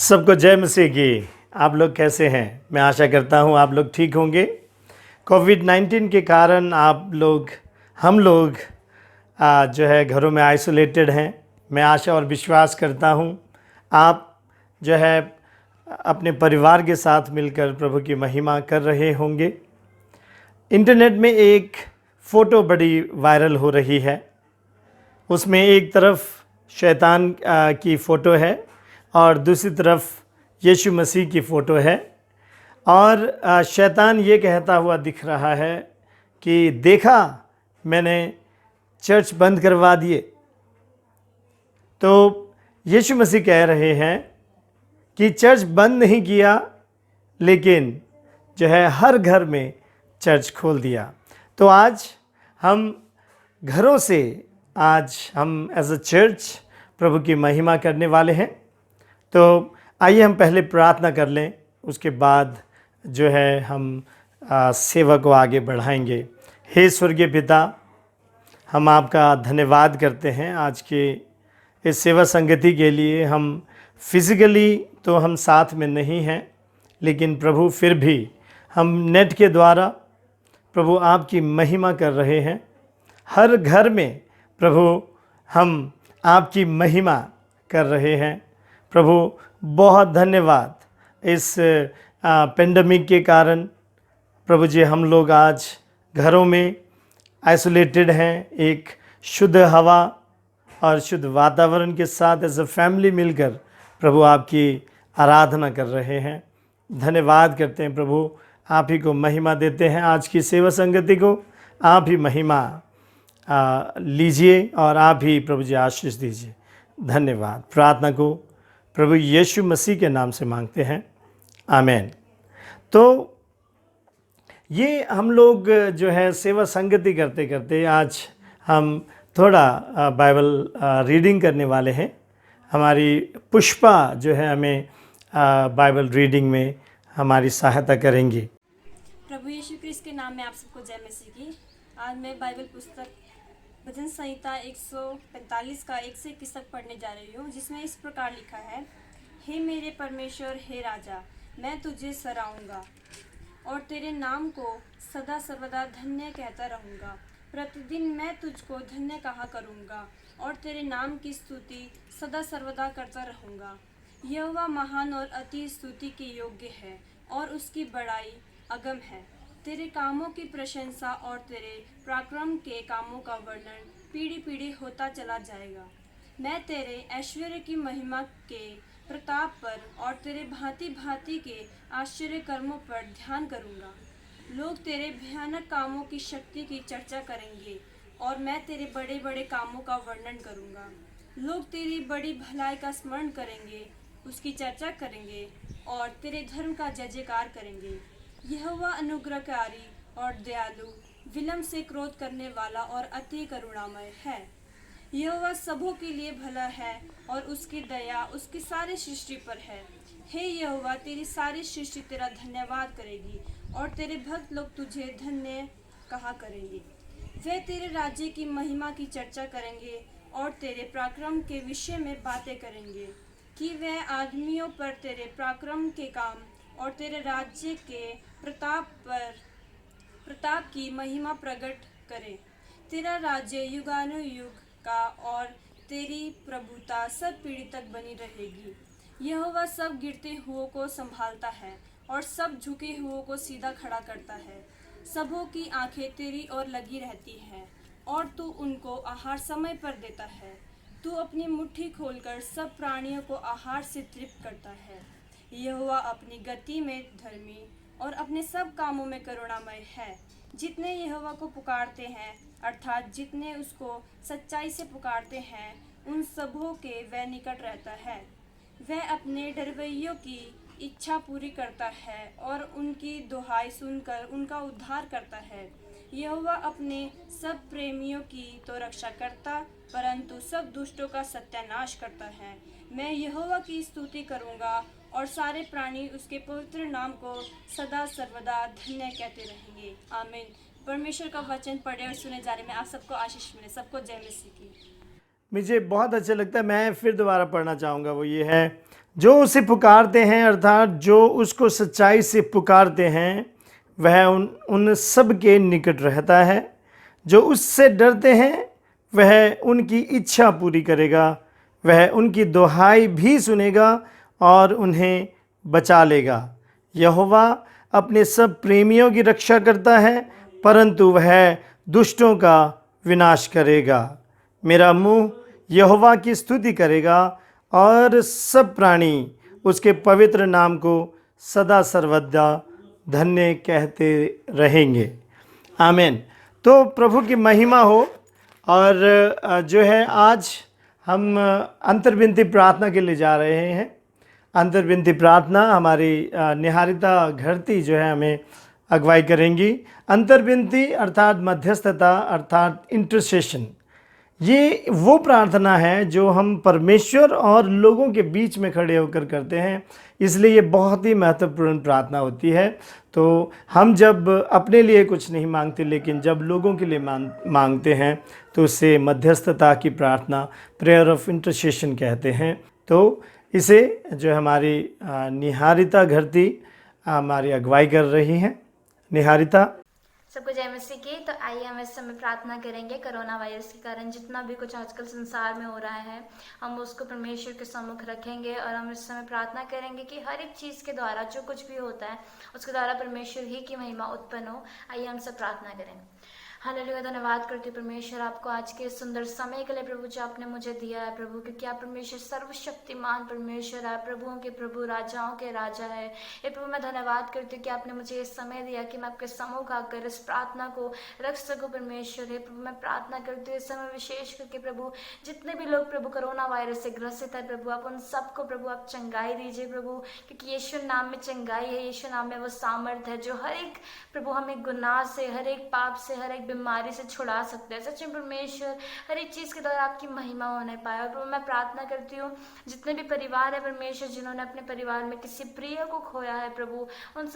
सबको जय मसीह की। आप लोग कैसे हैं? मैं आशा करता हूं आप लोग ठीक होंगे। कोविड-19 के कारण हम लोग जो है घरों में आइसोलेटेड हैं। मैं आशा और विश्वास करता हूं आप जो है अपने परिवार के साथ मिलकर प्रभु की महिमा कर रहे होंगे। इंटरनेट में एक फ़ोटो बड़ी वायरल हो रही है। उसमें एक तरफ शैतान की फ़ोटो है और दूसरी तरफ यीशु मसीह की फ़ोटो है और शैतान ये कहता हुआ दिख रहा है कि देखा, मैंने चर्च बंद करवा दिए। तो यीशु मसीह कह रहे हैं कि चर्च बंद नहीं किया, लेकिन जो है हर घर में चर्च खोल दिया। तो आज हम घरों से एज अ चर्च प्रभु की महिमा करने वाले हैं। तो आइए हम पहले प्रार्थना कर लें, उसके बाद जो है हम सेवा को आगे बढ़ाएंगे। हे स्वर्गीय पिता, हम आपका धन्यवाद करते हैं आज के इस सेवा संगति के लिए। हम फिज़िकली तो हम साथ में नहीं हैं, लेकिन प्रभु फिर भी हम नेट के द्वारा प्रभु आपकी महिमा कर रहे हैं। हर घर में प्रभु हम आपकी महिमा कर रहे हैं। प्रभु बहुत धन्यवाद। इस पेंडेमिक के कारण प्रभु जी हम लोग आज घरों में आइसोलेटेड हैं। एक शुद्ध हवा और शुद्ध वातावरण के साथ एज अ फैमिली मिलकर प्रभु आपकी आराधना कर रहे हैं। धन्यवाद करते हैं प्रभु, आप ही को महिमा देते हैं। आज की सेवा संगति को आप ही महिमा लीजिए और आप ही प्रभु जी आशीष दीजिए। धन्यवाद। प्रार्थना को प्रभु यीशु मसीह के नाम से मांगते हैं, आमीन। तो ये हम लोग जो है सेवा संगति करते करते आज हम थोड़ा बाइबल रीडिंग करने वाले हैं। हमारी पुष्पा जो है हमें बाइबल रीडिंग में हमारी सहायता करेंगी। प्रभु यीशु क्रिस्त के नाम में आप सबको जय मसीह की। आज मैं बाइबल पुस्तक भजन संहिता 145 का 1 से 21 तक पढ़ने जा रही हूँ, जिसमें इस प्रकार लिखा है। हे मेरे परमेश्वर, हे राजा, मैं तुझे सराहूँगा और तेरे नाम को सदा सर्वदा धन्य कहता रहूँगा। प्रतिदिन मैं तुझको धन्य कहा करूँगा और तेरे नाम की स्तुति सदा सर्वदा करता रहूँगा। यहोवा महान और अति स्तुति के योग्य है और उसकी बड़ाई अगम है। तेरे कामों की प्रशंसा और तेरे पराक्रम के कामों का वर्णन पीढ़ी पीढ़ी होता चला जाएगा। मैं तेरे ऐश्वर्य की महिमा के प्रताप पर और तेरे भांति भांति के आश्चर्य कर्मों पर ध्यान करूंगा। लोग तेरे भयानक कामों की शक्ति की चर्चा करेंगे और मैं तेरे बड़े बड़े कामों का वर्णन करूंगा। लोग तेरी बड़ी भलाई का स्मरण करेंगे, उसकी चर्चा करेंगे और तेरे धर्म का जय जयकार करेंगे। यहोवा अनुग्रहकारी और दयालु, विलम्ब से क्रोध करने वाला और अति करुणामय है। यहोवा सबों के लिए भला है और उसकी दया उसकी सारी सृष्टि पर है। हे यहोवा, तेरी सारी सृष्टि तेरा धन्यवाद करेगी और तेरे भक्त लोग तुझे धन्य कहा करेंगे। वे तेरे राज्य की महिमा की चर्चा करेंगे और तेरे पराक्रम के विषय में बातें करेंगे कि वह आदमियों पर तेरे पराक्रम के काम और तेरे राज्य के प्रताप की महिमा प्रकट करे। तेरा राज्य युगानुयुग का और तेरी प्रभुता सब पीढ़ी तक बनी रहेगी। यहोवा सब गिरते हुओं को संभालता है और सब झुके हुओं को सीधा खड़ा करता है। सबों की आंखें तेरी ओर लगी रहती हैं और तू उनको आहार समय पर देता है। तू अपनी मुट्ठी खोलकर सब प्राणियों को आहार से तृप्त करता है। यहोवा अपनी गति में धर्मी और अपने सब कामों में करुणामय है। जितने यहोवा को पुकारते हैं, अर्थात जितने उसको सच्चाई से पुकारते हैं, उन सबों के वह निकट रहता है। वह अपने डरवैयों की इच्छा पूरी करता है और उनकी दुहाई सुनकर उनका उद्धार करता है। यहोवा अपने सब प्रेमियों की तो रक्षा करता, परंतु सब दुष्टों का सत्यानाश करता है। मैं यहोवा की स्तुति करूंगा और सारे प्राणी उसके पवित्र नाम को सदा सर्वदा धन्य कहते रहेंगे, आमीन। परमेश्वर का वचन पढ़े और सुने जाने में आप सबको आशीष मिले। सबको जय मसीह की। मुझे बहुत अच्छा लगता है, मैं फिर दोबारा पढ़ना चाहूँगा। वो ये है, जो उसे पुकारते हैं, अर्थात जो उसको सच्चाई से पुकारते हैं, वह उन सब के निकट रहता है। जो उससे डरते हैं वह उनकी इच्छा पूरी करेगा। वह उनकी दुहाई भी सुनेगा और उन्हें बचा लेगा। यहोवा अपने सब प्रेमियों की रक्षा करता है, परंतु वह दुष्टों का विनाश करेगा। मेरा मुंह यहोवा की स्तुति करेगा और सब प्राणी उसके पवित्र नाम को सदा सर्वदा धन्य कहते रहेंगे। आमीन। तो प्रभु की महिमा हो। और जो है, आज हम अंतर्विनती प्रार्थना के लिए जा रहे हैं। अंतर्विनती प्रार्थना हमारी निहारिता घरती जो है हमें अगुवाई करेंगी। अंतर्विनती अर्थात मध्यस्थता, अर्थात इंटरसेशन, ये वो प्रार्थना है जो हम परमेश्वर और लोगों के बीच में खड़े होकर करते हैं, इसलिए ये बहुत ही महत्वपूर्ण प्रार्थना होती है। तो हम जब अपने लिए कुछ नहीं मांगते, लेकिन जब लोगों के लिए मांगते हैं, तो उसे मध्यस्थता की प्रार्थना, प्रेयर ऑफ इंटरसेशन कहते हैं। तो इसे जो हमारी निहारिता घरती हमारी अगुवाई कर रही हैं। निहारिता। सबको जय मसीह की। तो आइए हम इस समय प्रार्थना करेंगे। कोरोना वायरस के कारण जितना भी कुछ आजकल संसार में हो रहा है, हम उसको परमेश्वर के सम्मुख रखेंगे और हम इस समय प्रार्थना करेंगे कि हर एक चीज़ के द्वारा जो कुछ भी होता है उसके द्वारा परमेश्वर ही की महिमा उत्पन्न हो। आइए हम सब प्रार्थना करें। हालेलुया। धन्यवाद करती हूँ परमेश्वर आपको आज के सुंदर समय के लिए प्रभु, जो आपने मुझे दिया है प्रभु, क्योंकि आप परमेश्वर सर्वशक्तिमान परमेश्वर है, प्रभुओं के प्रभु, राजाओं के राजा है। ये प्रभु मैं धन्यवाद करती हूँ कि आपने मुझे ये समय दिया कि मैं आपके सम्मुख आकर इस प्रार्थना को रख सकूँ परमेश्वर। हे प्रभु मैं प्रार्थना करती हूँ इस समय विशेष करके प्रभु, जितने भी लोग प्रभु कोरोना वायरस से ग्रसित है प्रभु, आप उन सबको प्रभु आप चंगाई दीजिए प्रभु, क्योंकि यीशु नाम में चंगाई है, यीशु नाम में वो सामर्थ है जो हर एक प्रभु हमें गुनाह से, हर एक पाप से, हर एक बीमारी से छुड़ा सकते हैं। सच में परमेश्वर हर एक चीज़ के द्वारा आपकी महिमा होने पाए। और प्रभु मैं प्रार्थना करती हूँ जितने भी परिवार है परमेश्वर, जिन्होंने अपने परिवार में किसी प्रिय को खोया है प्रभु, उन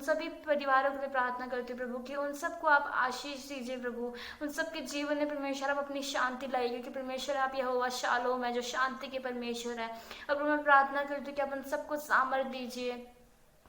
सभी परिवारों के लिए प्रार्थना करती हूँ प्रभु कि उन सबको आप आशीष दीजिए प्रभु, उन सबके जीवन में परमेश्वर आप अपनी शांति लाइए, क्योंकि परमेश्वर आप यहोवा शालोम है जो शांति के परमेश्वर है। और प्रभु मैं प्रार्थना करती हूँ कि आप उन सबको सामर्थ दीजिए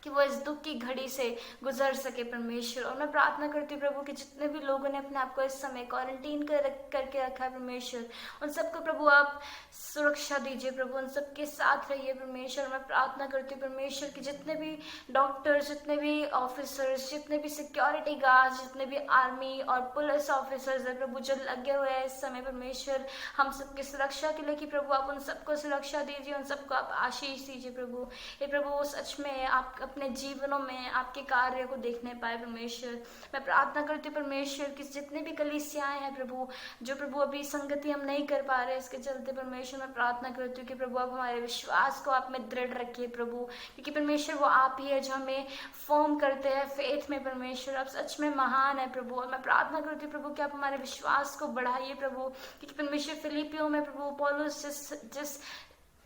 कि वो इस दुख की घड़ी से गुजर सके परमेश्वर। और मैं प्रार्थना करती हूँ प्रभु कि जितने भी लोगों ने अपने आप को इस समय क्वारंटीन करके रखा है परमेश्वर, उन सबको प्रभु आप सुरक्षा दीजिए प्रभु, उन सबके साथ रहिए परमेश्वर। मैं प्रार्थना करती हूँ परमेश्वर कि जितने भी डॉक्टर्स, जितने भी ऑफिसर्स, जितने भी सिक्योरिटी गार्ड्स, जितने भी आर्मी और पुलिस ऑफिसर्स है प्रभु जो लगे हुए हैं इस समय परमेश्वर हम सबकी सुरक्षा के लिए, कि प्रभु आप उन सबको सुरक्षा दीजिए, उन सबको आप आशीष दीजिए प्रभु। ये प्रभु सच में आप अपने जीवनों में आपके कार्य को देखने पाए परमेश्वर। मैं प्रार्थना करती हूँ परमेश्वर कि जितने भी कलीसियाएं हैं प्रभु, जो प्रभु अभी संगति हम नहीं कर पा रहे, इसके चलते परमेश्वर मैं प्रार्थना करती हूँ कि प्रभु आप हमारे विश्वास को आप में दृढ़ रखिए प्रभु, क्योंकि परमेश्वर वो आप ही है जो हमें फॉर्म करते हैं फेथ में परमेश्वर। आप सच में महान है प्रभु। और मैं प्रार्थना करती हूँ प्रभु कि आप हमारे विश्वास को बढ़ाइए प्रभु, क्योंकि परमेश्वर फिलिपियों में प्रभु पौलुस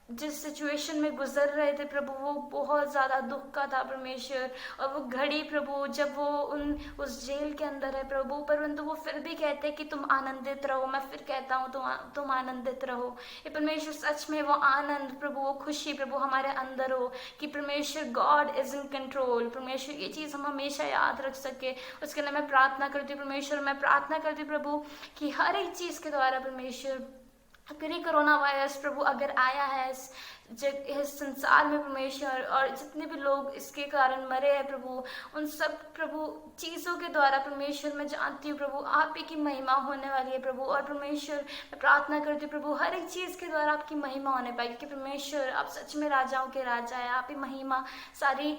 जिस सिचुएशन में गुजर रहे थे प्रभु, वो बहुत ज़्यादा दुख का था परमेश्वर। और वो घड़ी प्रभु जब वो उस जेल के अंदर है प्रभु, परंतु वो फिर भी कहते हैं कि तुम आनंदित रहो। मैं फिर कहता हूँ तुम आनंदित रहो। ये परमेश्वर सच में वो आनंद प्रभु, वो खुशी प्रभु हमारे अंदर हो कि परमेश्वर गॉड इज इन कंट्रोल। परमेश्वर ये चीज़ हम हमेशा याद रख सके, उसके लिए मैं प्रार्थना करती हूँ परमेश्वर। मैं प्रार्थना करती हूँ प्रभु कि हर एक चीज़ के द्वारा परमेश्वर, अगर ये कोरोना वायरस प्रभु अगर आया है इस संसार में परमेश्वर, और जितने भी लोग इसके कारण मरे हैं प्रभु, उन सब प्रभु चीज़ों के द्वारा परमेश्वर मैं जानती हूँ प्रभु आप ही की महिमा होने वाली है प्रभु। और परमेश्वर मैं प्रार्थना करती हूँ प्रभु हर एक चीज़ के द्वारा आपकी महिमा होने पाएगी, क्योंकि परमेश्वर आप सच में राजाओं के राजा है, आप ही महिमा सारी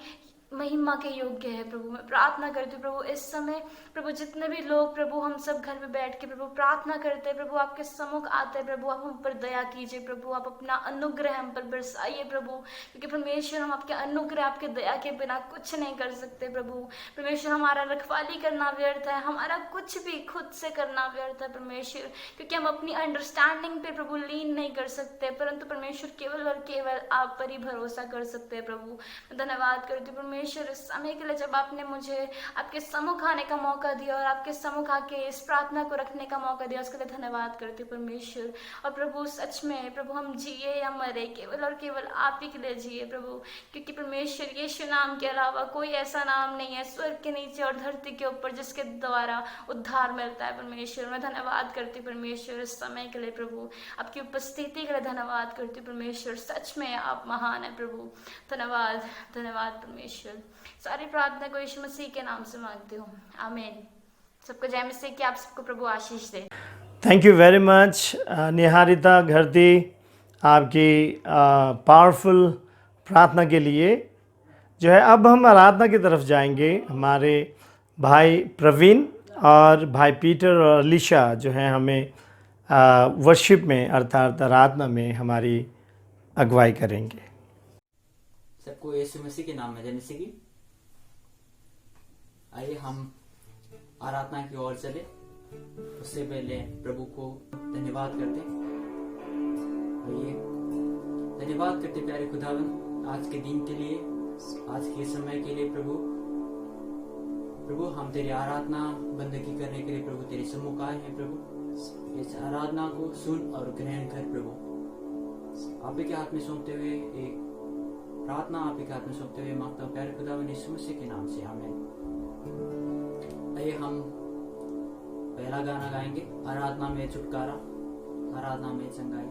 महिमा के योग्य है प्रभु। मैं प्रार्थना करती हूँ प्रभु इस समय प्रभु जितने भी लोग प्रभु हम सब घर में बैठ के प्रभु प्रार्थना करते हैं प्रभु, आपके सम्मुख आते हैं प्रभु, आप हम पर दया कीजिए प्रभु, आप अपना अनुग्रह हम पर बरसाइए प्रभु, क्योंकि परमेश्वर हम आपके अनुग्रह आपके दया के बिना कुछ नहीं कर सकते प्रभु। परमेश्वर हमारा रखवाली करना व्यर्थ है, हमारा कुछ भी खुद से करना व्यर्थ है परमेश्वर, क्योंकि हम अपनी अंडरस्टैंडिंग पे प्रभु लीन नहीं कर सकते, परंतु परमेश्वर केवल और केवल आप पर ही भरोसा कर सकते हैं प्रभु। धन्यवाद करती हूँ परमेश्वर इस समय के लिए जब आपने मुझे आपके सम्मुख आने का मौका दिया और आपके सम्मुख आके इस प्रार्थना को रखने का मौका दिया, उसके लिए धन्यवाद करती हूँ परमेश्वर। और प्रभु सच में प्रभु हम जिए या मरे केवल और केवल आप ही के लिए जिए प्रभु, क्योंकि परमेश्वर यीशु नाम के अलावा कोई ऐसा नाम नहीं है स्वर्ग के नीचे और धरती के ऊपर जिसके द्वारा उद्धार मिलता है परमेश्वर। मैं धन्यवाद करती हूँ परमेश्वर इस समय के लिए प्रभु, आपकी उपस्थिति के लिए धन्यवाद करती हूँ परमेश्वर। सच में आप महान है प्रभु, धन्यवाद धन्यवाद परमेश्वर। सारी प्रार्थना को यीशु मसीह के नाम से मांगती हूँ, आमीन। सबको जय मसीह की, आप सबको प्रभु आशीष दे। थैंक यू वेरी मच निहारिता घरती, आपकी पावरफुल प्रार्थना के लिए। जो है अब हम आराधना की तरफ जाएंगे। हमारे भाई प्रवीण और भाई पीटर और अलीशा जो है हमें वर्शिप में अर्थात आराधना में हमारी अगुवाई करेंगे। सबको यीशु मसीह के नाम में जय मसीह की। आइए हम आराधना की ओर चले। उससे पहले प्रभु को धन्यवाद करते। आइए धन्यवाद करते प्यारे खुदावन आज के दिन के लिए, आज के समय के लिए। प्रभु हम तेरी आराधना बंदगी करने के लिए प्रभु तेरे सम्मुख आए हैं। प्रभु इस आराधना को सुन और ग्रहण कर प्रभु। आप ही के हाथ में सौंपते हुए एक प्रार्थना आप ही के हाथ में सौंपते हुए मांगता हूँ प्यारे खुदावन यीशु मसीह के नाम से, आमीन। आइए हम पहला गाना गाएंगे, आराधना में छुटकारा, आराधना में चंगाई।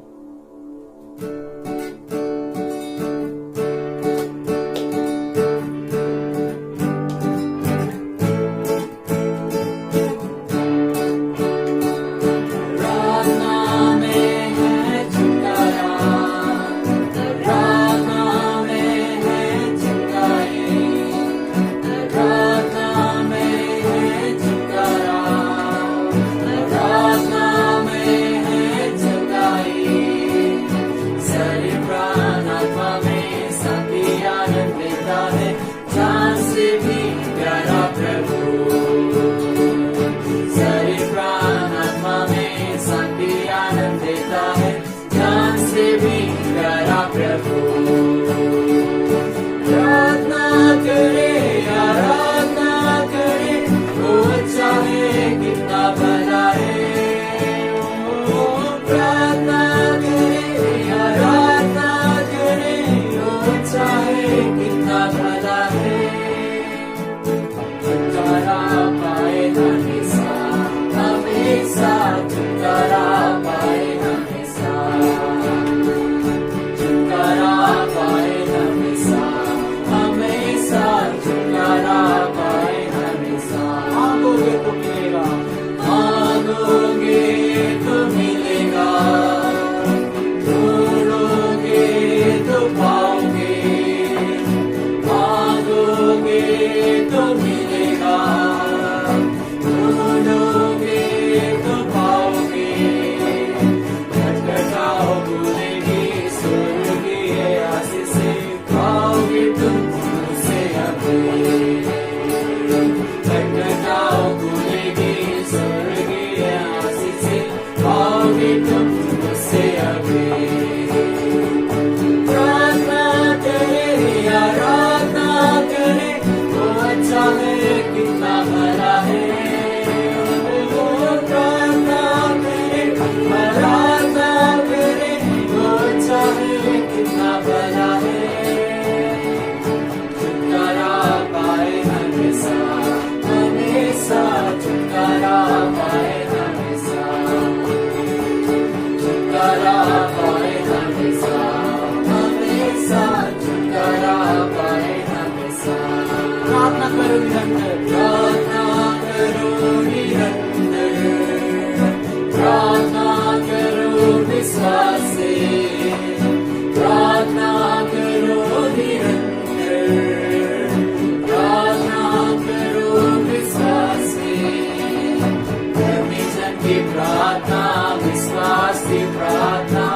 प्रार्थना विश्वास की प्रार्थना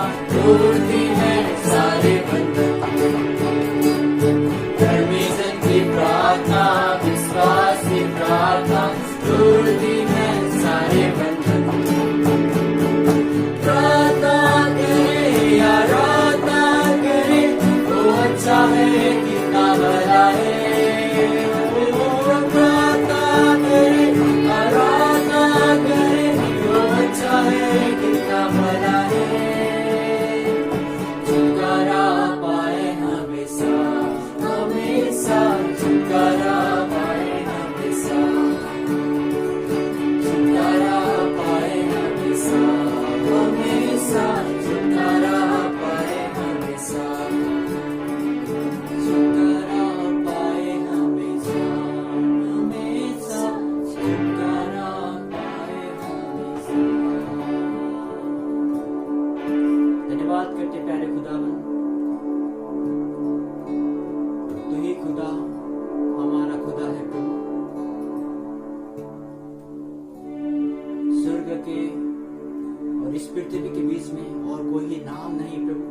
जिसमें और कोई नाम नहीं प्रभु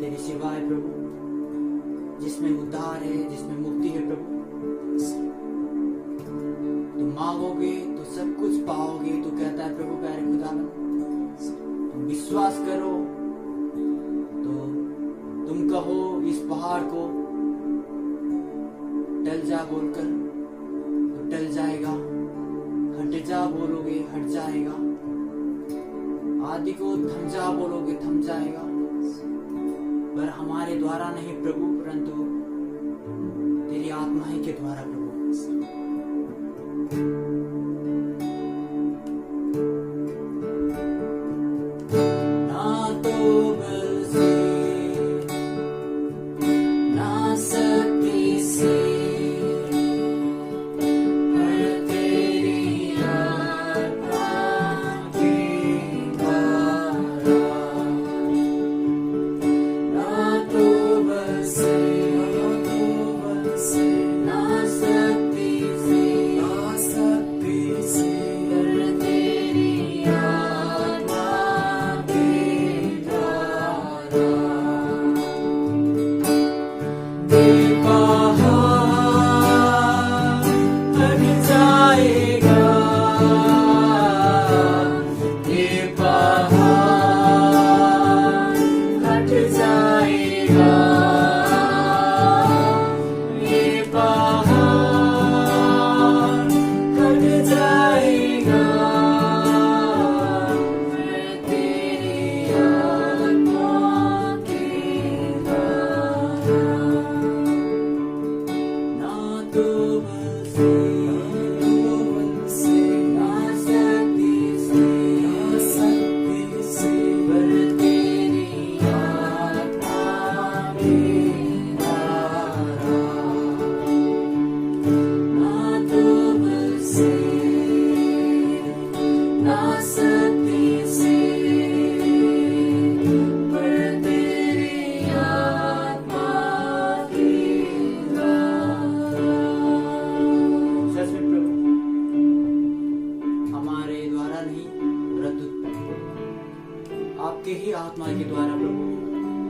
तेरे सिवाय प्रभु, जिसमें उद्धार है, जिसमें मुक्ति है प्रभु। तुम मांगोगे तो सब कुछ पाओगे, तू कहता है प्रभु प्यारे खुदावन। तुम विश्वास करो तो तुम कहो इस पहाड़ को टल जा बोलकर तो टल जाएगा, हट जा बोलोगे हट जाएगा, आदि को थम जा बोलोगे थम जाएगा। पर हमारे द्वारा नहीं प्रभु, परंतु तेरी आत्मा ही के द्वारा प्रभु। ना तो बल से ना शक्ति से, पर तेरी आत्मा के द्वारा। ना तो बल से ना शक्ति से, पर तेरी आत्मा के द्वारा। ये पहाड़ हट जाएगा, ये पहाड़ हट जाएगा, ये पहाड़ हट जाएगा, फिर तेरी आत्मा के द्वारा। ना तो बल से ना शक्ति से, पर तेरी आत्मा के द्वारा। ना तो बल से ना शक्ति से, पर तेरी आत्मा के द्वारा। सच में प्रभु हमारे द्वारा नहीं, परंतु आपके ही आत्मा के द्वारा प्रभु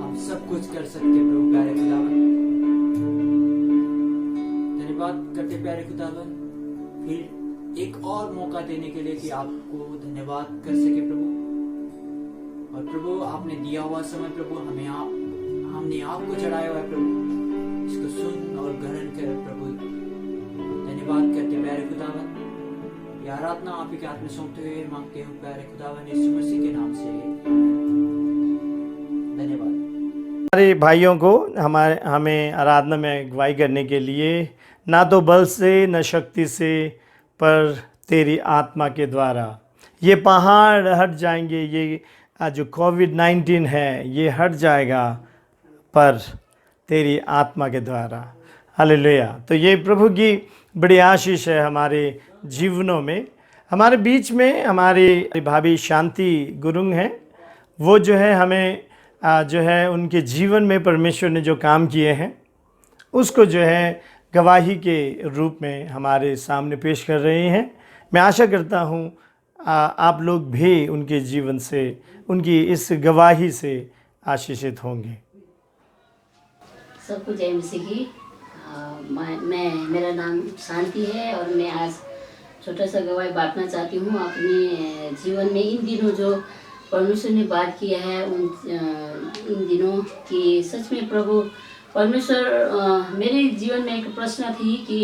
हम सब कुछ कर सकते हैं प्रभु प्यारे खुदावन। धन्यवाद करते प्यारे खुदावन फिर एक और मौका देने के लिए कि आपको धन्यवाद कर सके प्रभु। और प्रभु आपने दिया हुआ समय प्रभु हमने आपको चढ़ाया हुआ है प्रभु, इसको सुन और ग्रहण कर प्रभु। धन्यवाद करते प्यारे खुदावन, ये आराधना आप ही के हाथ में सौंपते हुए मांगते हूँ प्यारे खुदावन यीशु मसीह के नाम से, धन्यवाद। हमारे भाइयों को हमें आराधना में अगुवाई करने के लिए ना तो बल से न शक्ति से, पर तेरी आत्मा के द्वारा ये पहाड़ हट जाएंगे, ये जो कोविड-19 है ये हट जाएगा, पर तेरी आत्मा के द्वारा। हालेलुया। तो ये प्रभु की बड़ी आशीष है हमारे जीवनों में। हमारे बीच में हमारी भाभी शांति गुरुंग हैं, वो जो है हमें जो है उनके जीवन में परमेश्वर ने जो काम किए हैं उसको जो है गवाही के रूप में हमारे सामने पेश कर रहे हैं। मैं आशा करता हूँ आप लोग भी उनके जीवन से, उनकी इस गवाही से आशीषित होंगे। सबको जय मसीह की। मेरा नाम शांति है और मैं आज छोटा सा गवाही बांटना चाहती हूँ अपने जीवन में। इन दिनों जो परमेश्वर ने बात किया है इन दिनों कि सच में प्रभु परमेश्वर, मेरे जीवन में एक प्रश्न थी कि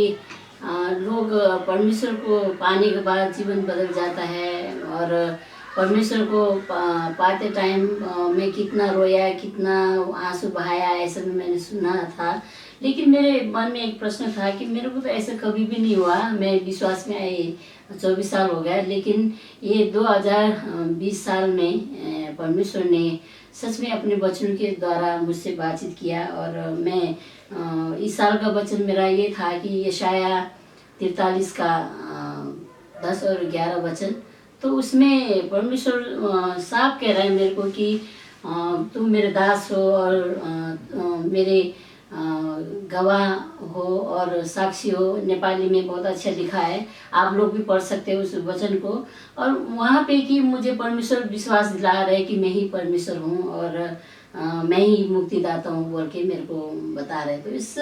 लोग परमेश्वर को पाने के बाद जीवन बदल जाता है, और परमेश्वर को पाते टाइम मैं कितना रोया, कितना आंसू बहाया, ऐसा भी मैंने सुना था। लेकिन मेरे मन में एक प्रश्न था कि मेरे को तो ऐसा कभी भी नहीं हुआ। मैं विश्वास में आई 24 साल हो गया, लेकिन ये 2020 साल में परमेश्वर ने सच में अपने वचनों के द्वारा मुझसे बातचीत किया। और मैं इस साल का वचन मेरा ये था कि यशाया 43 का 10 और 11 वचन, तो उसमें परमेश्वर साफ कह रहा है मेरे को कि तुम मेरे दास हो और मेरे गवाह हो और साक्षी हो। नेपाली में बहुत अच्छा लिखा है, आप लोग भी पढ़ सकते हो उस वचन को। और वहाँ पे कि मुझे परमेश्वर विश्वास दिला रहे कि मैं ही परमेश्वर हूँ और मैं ही मुक्तिदाता हूँ बोल के मेरे को बता रहे। तो इस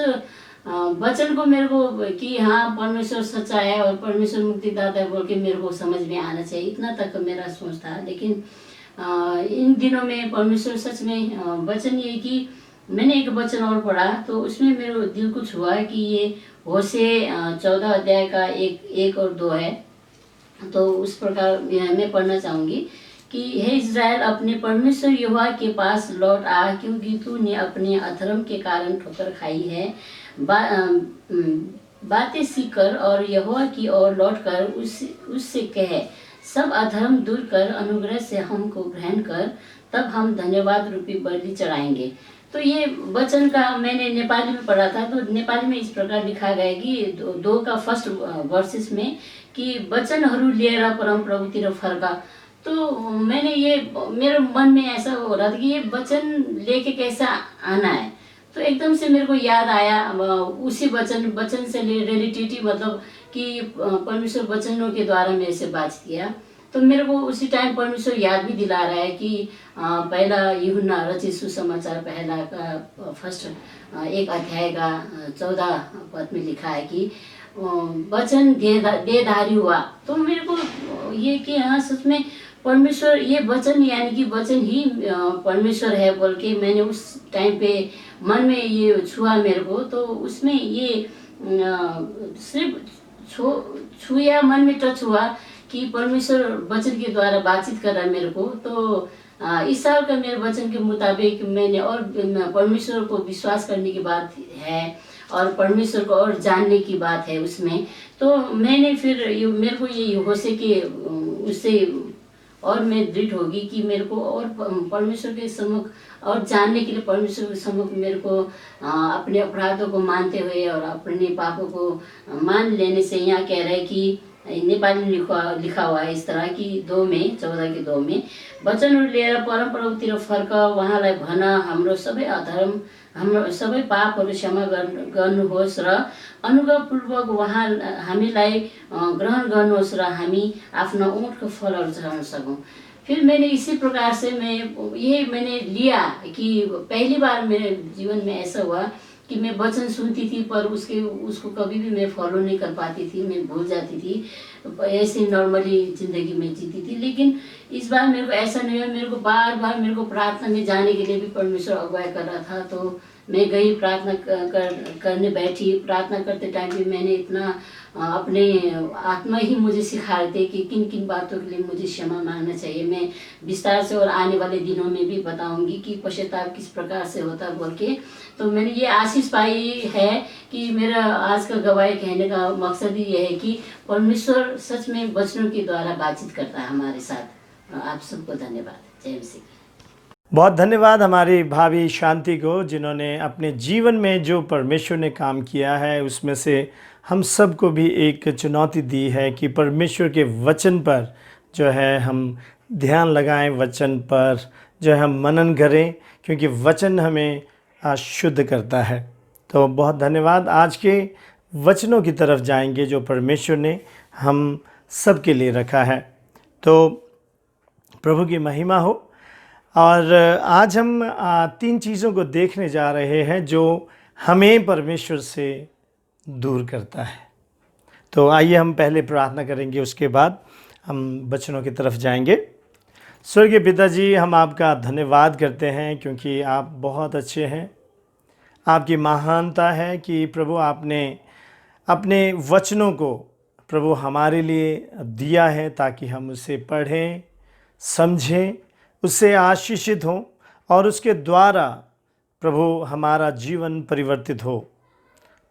वचन को मेरे को कि हाँ परमेश्वर सच्चा है और परमेश्वर मुक्तिदाता है बोल के मेरे को समझ में आना चाहिए, इतना तक मेरा सोच था। लेकिन इन दिनों में परमेश्वर सच में वचन ये कि मैंने एक वचन और पढ़ा तो उसमें मेरे दिल को छुआ कि ये होशे 14 अध्याय का 1 और 2 है। तो उस प्रकार मैं पढ़ना चाहूँगी कि हे इज़राइल, अपने परमेश्वर यहोवा के पास लौट आ, क्योंकि तूने अपने अधर्म के कारण ठोकर खाई है। बातें सीखकर और यहोवा की ओर लौटकर उससे कहे, सब अधर्म दूर कर, अनुग्रह से हमको ग्रहण कर, तब हम धन्यवाद रूपी बलि चढ़ाएंगे। तो ये वचन का मैंने नेपाली में पढ़ा था। तो नेपाली में इस प्रकार लिखा गया कि 2 का फर्स्ट वर्सेस में कि वचनहरू लिएर परम प्रभुतिर फर्का। तो मैंने ये मेरे मन में ऐसा हो रहा था कि ये वचन लेके कैसा आना है। तो एकदम से मेरे को याद आया उसी वचन से रिलेटेटिव, मतलब कि परमेश्वर वचनों के द्वारा मेरे से बात किया। तो मेरे को उसी टाइम परमेश्वर याद भी दिला रहा है कि पहला यूहन्ना रचित सुसमाचार पहला का फर्स्ट 1 अध्याय का 14 पद में लिखा है कि वचन देहधारी हुआ। तो मेरे को ये कि हाँ सच में परमेश्वर, ये वचन यानी कि वचन ही परमेश्वर है बोल के मैंने उस टाइम पे मन में ये छुआ मेरे को। तो उसमें ये सिर्फ छुआ, मन में टच हुआ कि परमेश्वर वचन के द्वारा बातचीत कर रहा है मेरे को। तो इस साल का मेरे वचन के मुताबिक मैंने और परमेश्वर को विश्वास करने की बात है और परमेश्वर को और जानने की बात है उसमें। तो मैंने फिर मेरे को ये होशे के उससे और मैं दृढ़ होगी कि मेरे को और परमेश्वर के सम्मुख और जानने के लिए परमेश्वर के सम्मुख मेरे को अपने अपराधों को मानते हुए और अपने पापों को मान लेने से, यहाँ कह रहे हैं कि नेपाली में लिखा हुआ है इस तरह कि 2 में 14 के 2 में, वचनहरू लिएर परम प्रभुतिर फर्क, उहाँलाई भन हाम्रो सबै अधर्म हाम्रो सबै पापहरू क्षमा गर्नुहोस् र अनुग्रहपूर्वक उहाँ हामीलाई ग्रहण गर्नुहोस् र हामी आफ्ना ऊँटको फलहरू चढाउन सकौँ। फिर मैंने इसी प्रकार से मैंने लिया कि पहली बार मेरे जीवन में ऐसा हुआ कि मैं वचन सुनती थी पर उसको कभी भी मैं फॉलो नहीं कर पाती थी, मैं भूल जाती थी, ऐसे नॉर्मली ज़िंदगी में जीती थी। लेकिन इस बार मेरे को ऐसा नहीं हुआ, मेरे को बार बार मेरे को प्रार्थना में जाने के लिए भी परमेश्वर अगुवाई कर रहा था। तो मैं गई प्रार्थना करने बैठी। प्रार्थना करते टाइम भी मैंने इतना अपने आत्मा ही मुझे सिखा रहे थे कि किन किन बातों के लिए मुझे क्षमा मांगना चाहिए। मैं विस्तार से और आने वाले दिनों में भी बताऊंगी कि पश्चाताप किस प्रकार से होता बोल के। तो मैंने ये आशीष पाई है कि मेरा आज का गवाही कहने का मकसद ही ये है कि परमेश्वर सच में वचनों के द्वारा बातचीत करता है हमारे साथ। आप सबको धन्यवाद। जय मसीह। बहुत धन्यवाद हमारी भाभी शांति को, जिन्होंने अपने जीवन में जो परमेश्वर ने काम किया है उसमें से हम सबको भी एक चुनौती दी है कि परमेश्वर के वचन पर जो है हम ध्यान लगाएं, वचन पर जो है हम मनन करें, क्योंकि वचन हमें शुद्ध करता है। तो बहुत धन्यवाद। आज के वचनों की तरफ जाएंगे जो परमेश्वर ने हम सब के लिए रखा है। तो प्रभु की महिमा हो। और आज हम 3 चीज़ों को देखने जा रहे हैं जो हमें परमेश्वर से दूर करता है। तो आइए हम पहले प्रार्थना करेंगे, उसके बाद हम वचनों की तरफ जाएंगे। स्वर्गीय पिताजी, हम आपका धन्यवाद करते हैं क्योंकि आप बहुत अच्छे हैं। आपकी महानता है कि प्रभु आपने अपने वचनों को प्रभु हमारे लिए दिया है ताकि हम उसे पढ़ें, समझें, उससे आशीषित हों और उसके द्वारा प्रभु हमारा जीवन परिवर्तित हो।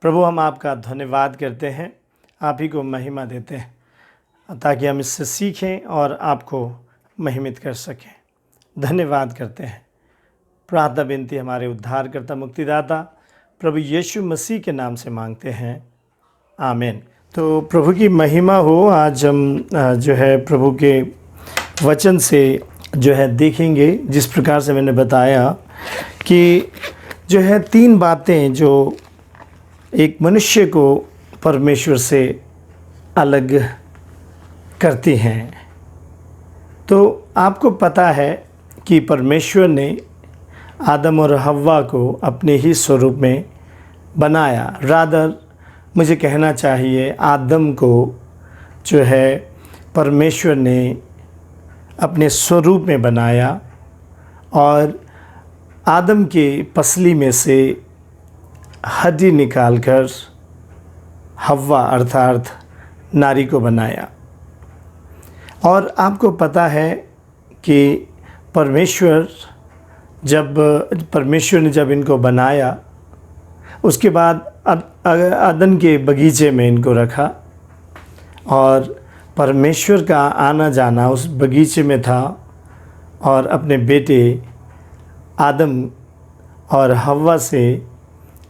प्रभु हम आपका धन्यवाद करते हैं, आप ही को महिमा देते हैं ताकि हम इससे सीखें और आपको महिमित कर सकें। धन्यवाद करते हैं। प्रार्थना विनती हमारे उद्धारकर्ता मुक्तिदाता प्रभु यीशु मसीह के नाम से मांगते हैं, आमीन। तो प्रभु की महिमा हो। आज हम जो है प्रभु के वचन से जो है देखेंगे, जिस प्रकार से मैंने बताया कि जो है 3 बातें जो एक मनुष्य को परमेश्वर से अलग करती हैं। तो आपको पता है कि परमेश्वर ने आदम और हव्वा को अपने ही स्वरूप में बनाया। रादर मुझे कहना चाहिए आदम को जो है परमेश्वर ने अपने स्वरूप में बनाया और आदम के पसली में से हड्डी निकालकर हव्वा अर्थात नारी को बनाया। और आपको पता है कि परमेश्वर ने जब इनको बनाया उसके बाद अदन के बगीचे में इनको रखा और परमेश्वर का आना जाना उस बगीचे में था और अपने बेटे आदम और हव्वा से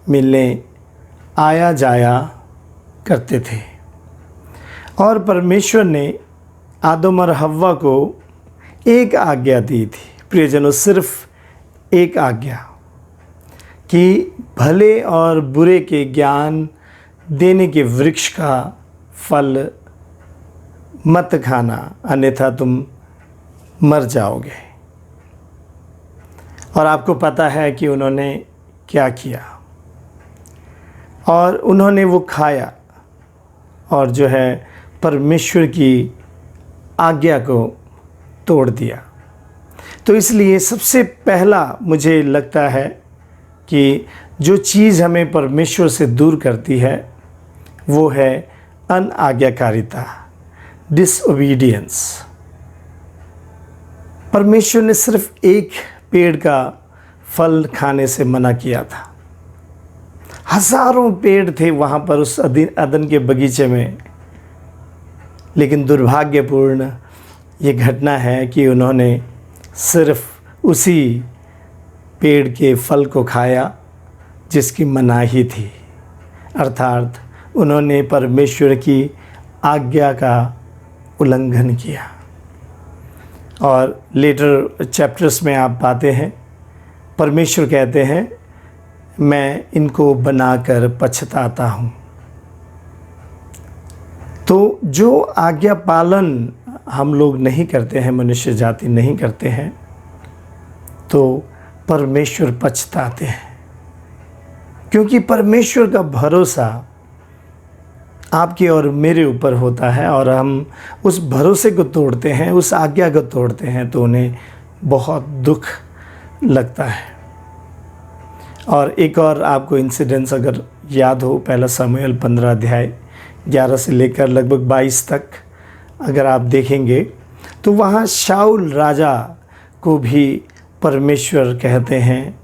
मिलने आया जाया करते थे। और परमेश्वर ने आदम और हव्वा को एक आज्ञा दी थी, प्रियजनों, सिर्फ एक आज्ञा कि भले और बुरे के ज्ञान देने के वृक्ष का फल मत खाना, अन्यथा तुम मर जाओगे। और आपको पता है कि उन्होंने क्या किया, और उन्होंने वो खाया और जो है परमेश्वर की आज्ञा को तोड़ दिया। तो इसलिए सबसे पहला मुझे लगता है कि जो चीज़ हमें परमेश्वर से दूर करती है वो है अनाज्ञाकारिता, डिसओबीडियंस। परमेश्वर ने सिर्फ एक पेड़ का फल खाने से मना किया था। हज़ारों पेड़ थे वहाँ पर उस अदन के बगीचे में, लेकिन दुर्भाग्यपूर्ण ये घटना है कि उन्होंने सिर्फ उसी पेड़ के फल को खाया जिसकी मनाही थी, अर्थात उन्होंने परमेश्वर की आज्ञा का उल्लंघन किया। और लेटर चैप्टर्स में आप पाते हैं परमेश्वर कहते हैं मैं इनको बनाकर पछताता हूँ। तो जो आज्ञा पालन हम लोग नहीं करते हैं, मनुष्य जाति नहीं करते हैं, तो परमेश्वर पछताते हैं, क्योंकि परमेश्वर का भरोसा आपके और मेरे ऊपर होता है और हम उस भरोसे को तोड़ते हैं, उस आज्ञा को तोड़ते हैं, तो उन्हें बहुत दुख लगता है। और एक और आपको इंसिडेंस अगर याद हो, पहला शमूएल 15 अध्याय 11 से लेकर लगभग 22 तक अगर आप देखेंगे तो वहाँ शाऊल राजा को भी परमेश्वर कहते हैं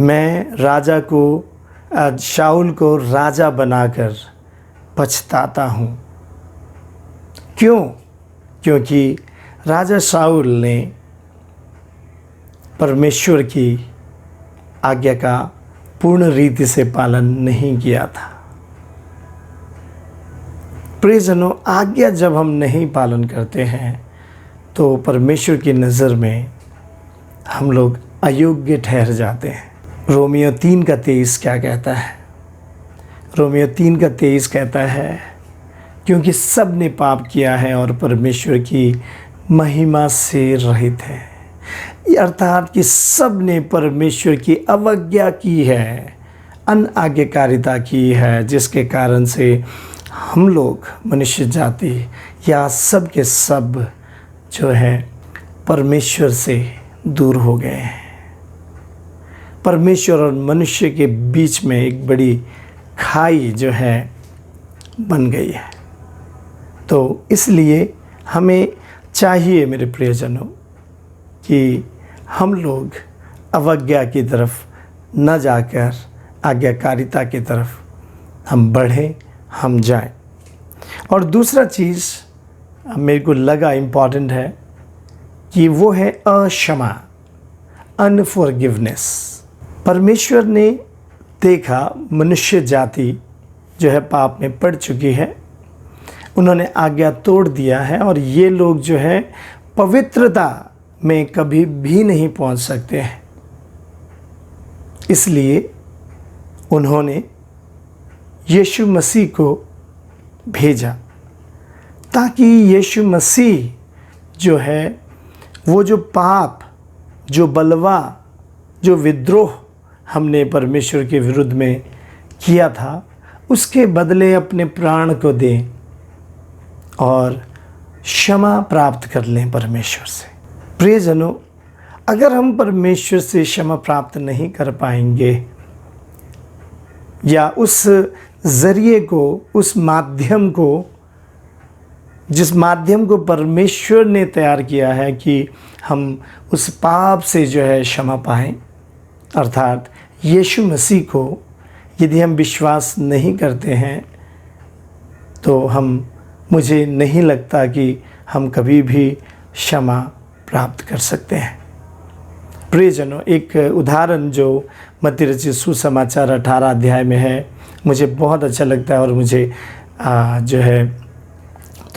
मैं राजा को शाऊल को राजा बनाकर पछताता हूँ। क्यों? क्योंकि राजा शाऊल ने परमेश्वर की आज्ञा का पूर्ण रीति से पालन नहीं किया था। प्रियजनों, आज्ञा जब हम नहीं पालन करते हैं तो परमेश्वर की नज़र में हम लोग अयोग्य ठहर जाते हैं। रोमियो 3:23 क्या कहता है? रोमियो 3:23 कहता है क्योंकि सब ने पाप किया है और परमेश्वर की महिमा से रहित है, अर्थात कि सब ने परमेश्वर की अवज्ञा की है, अनाज्ञाकारिता की है, जिसके कारण से हम लोग मनुष्य जाति या सब के सब जो है परमेश्वर से दूर हो गए हैं। परमेश्वर और मनुष्य के बीच में एक बड़ी खाई जो है बन गई है। तो इसलिए हमें चाहिए मेरे प्रियजनों कि हम लोग अवज्ञा की तरफ न जाकर आज्ञाकारिता की तरफ हम बढ़ें, हम जाएं। और दूसरा चीज़ मेरे को लगा इम्पॉर्टेंट है कि वो है अक्षमा, अनफॉरगिवनेस। परमेश्वर ने देखा मनुष्य जाति जो है पाप में पड़ चुकी है, उन्होंने आज्ञा तोड़ दिया है और ये लोग जो है पवित्रता में कभी भी नहीं पहुंच सकते हैं। इसलिए उन्होंने यीशु मसीह को भेजा, ताकि यीशु मसीह जो है वो जो पाप, जो बलवा, जो विद्रोह हमने परमेश्वर के विरुद्ध में किया था, उसके बदले अपने प्राण को दें और क्षमा प्राप्त कर लें परमेश्वर से। प्रियजनों, अगर हम परमेश्वर से क्षमा प्राप्त नहीं कर पाएंगे या उस ज़रिए को, उस माध्यम को, जिस माध्यम को परमेश्वर ने तैयार किया है कि हम उस पाप से जो है क्षमा पाएं, अर्थात यीशु मसीह को यदि हम विश्वास नहीं करते हैं तो मुझे नहीं लगता कि हम कभी भी क्षमा प्राप्त कर सकते हैं। प्रियजनों, एक उदाहरण जो मत्ती रचित सुसमाचार 18 अध्याय में है, मुझे बहुत अच्छा लगता है और मुझे जो है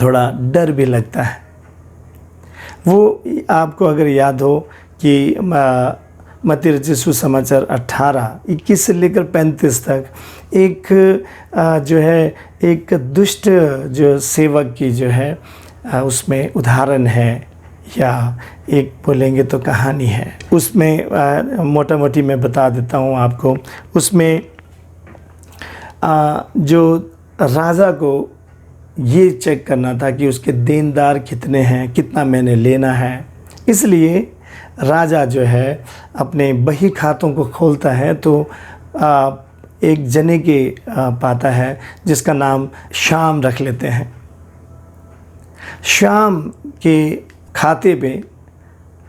थोड़ा डर भी लगता है। वो आपको अगर याद हो कि मत्ती रचित सुसमाचार 18:21 से लेकर 35 तक एक जो है एक दुष्ट जो सेवक की जो है उसमें उदाहरण है, या एक बोलेंगे तो कहानी है। उसमें मोटा मोटी मैं बता देता हूँ आपको। उसमें जो राजा को ये चेक करना था कि उसके देनदार कितने हैं, कितना मैंने लेना है। इसलिए राजा जो है अपने बही खातों को खोलता है तो एक जने के पाता है जिसका नाम शाम रख लेते हैं। शाम के खाते पे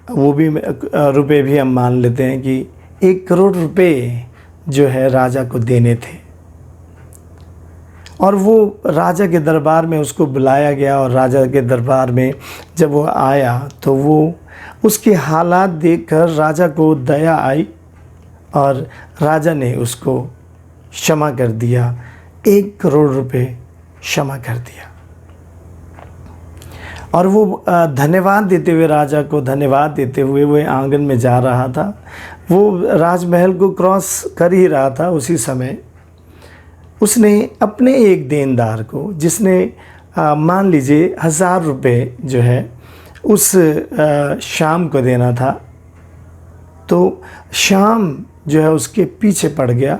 वो भी रुपए भी हम मान लेते हैं कि 1 करोड़ रुपए जो है राजा को देने थे। और वो राजा के दरबार में उसको बुलाया गया, और राजा के दरबार में जब वो आया तो वो उसके हालात देखकर राजा को दया आई और राजा ने उसको क्षमा कर दिया, 1 करोड़ रुपए क्षमा कर दिया। और वो धन्यवाद देते हुए, राजा को धन्यवाद देते हुए वो आंगन में जा रहा था। वो राजमहल को क्रॉस कर ही रहा था। उसी समय उसने अपने एक देनदार को, जिसने मान लीजिए 1000 रुपये जो है उस शाम को देना था, तो शाम जो है उसके पीछे पड़ गया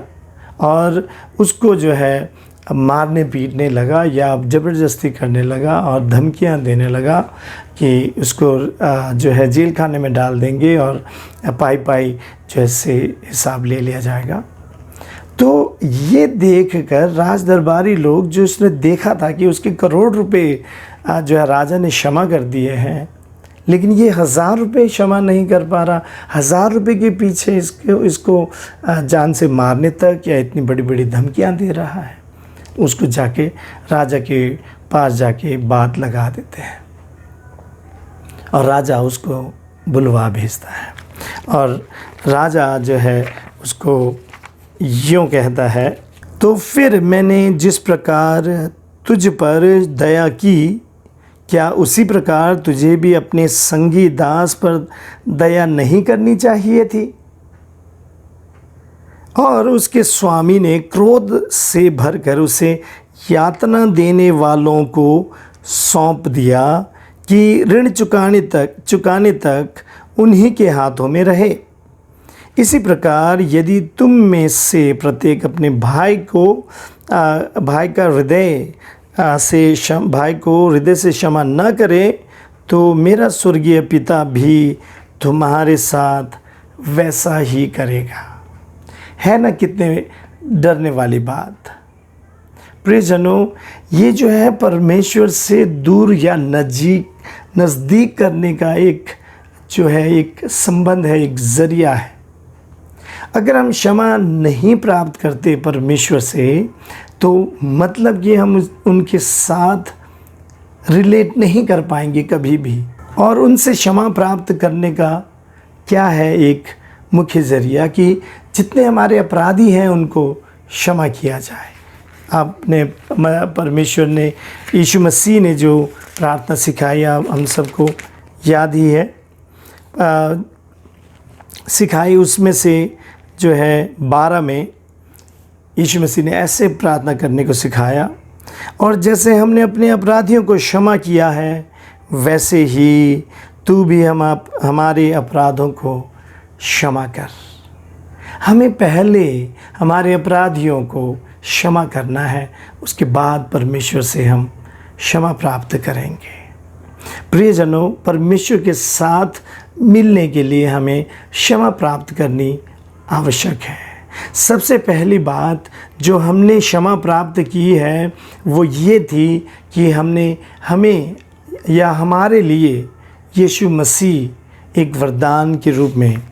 और उसको जो है मारने पीटने लगा या ज़बरदस्ती करने लगा और धमकियां देने लगा कि उसको जो है जेल खाने में डाल देंगे और पाई जो है से हिसाब ले लिया जाएगा। तो ये देखकर राज दरबारी लोग, जो उसने देखा था कि उसके करोड़ रुपए जो है राजा ने क्षमा कर दिए हैं, लेकिन ये 1000 रुपये क्षमा नहीं कर पा रहा, 1000 रुपये के पीछे इसको जान से मारने तक या इतनी बड़ी बड़ी धमकियां दे रहा है, उसको जाके राजा के पास जाके बात लगा देते हैं और राजा उसको बुलवा भेजता है। और राजा जो है उसको यूँ कहता है, तो फिर मैंने जिस प्रकार तुझ पर दया की, क्या उसी प्रकार तुझे भी अपने संगी दास पर दया नहीं करनी चाहिए थी? और उसके स्वामी ने क्रोध से भरकर उसे यातना देने वालों को सौंप दिया कि ऋण चुकाने तक उन्हीं के हाथों में रहे। इसी प्रकार यदि तुम में से प्रत्येक अपने भाई को हृदय से क्षमा न करे, तो मेरा स्वर्गीय पिता भी तुम्हारे साथ वैसा ही करेगा। है ना कितने डरने वाली बात। प्रियजनों, ये जो है परमेश्वर से दूर या नज़दीक करने का एक जो है एक संबंध है, एक ज़रिया है। अगर हम क्षमा नहीं प्राप्त करते परमेश्वर से, तो मतलब कि हम उनके साथ रिलेट नहीं कर पाएंगे कभी भी। और उनसे क्षमा प्राप्त करने का क्या है एक मुख्य ज़रिया, कि जितने हमारे अपराधी हैं उनको क्षमा किया जाए। आपने परमेश्वर ने, यीशु मसीह ने जो प्रार्थना सिखाई हम सबको याद ही है, सिखाई, उसमें से जो है 12 में यीशु मसीह ने ऐसे प्रार्थना करने को सिखाया, और जैसे हमने अपने अपराधियों को क्षमा किया है वैसे ही तू भी हमारे अपराधों को क्षमा कर। हमें पहले हमारे अपराधियों को क्षमा करना है, उसके बाद परमेश्वर से हम क्षमा प्राप्त करेंगे। प्रियजनों, परमेश्वर के साथ मिलने के लिए हमें क्षमा प्राप्त करनी आवश्यक है। सबसे पहली बात जो हमने क्षमा प्राप्त की है वो ये थी कि हमें या हमारे लिए यीशु मसीह एक वरदान के रूप में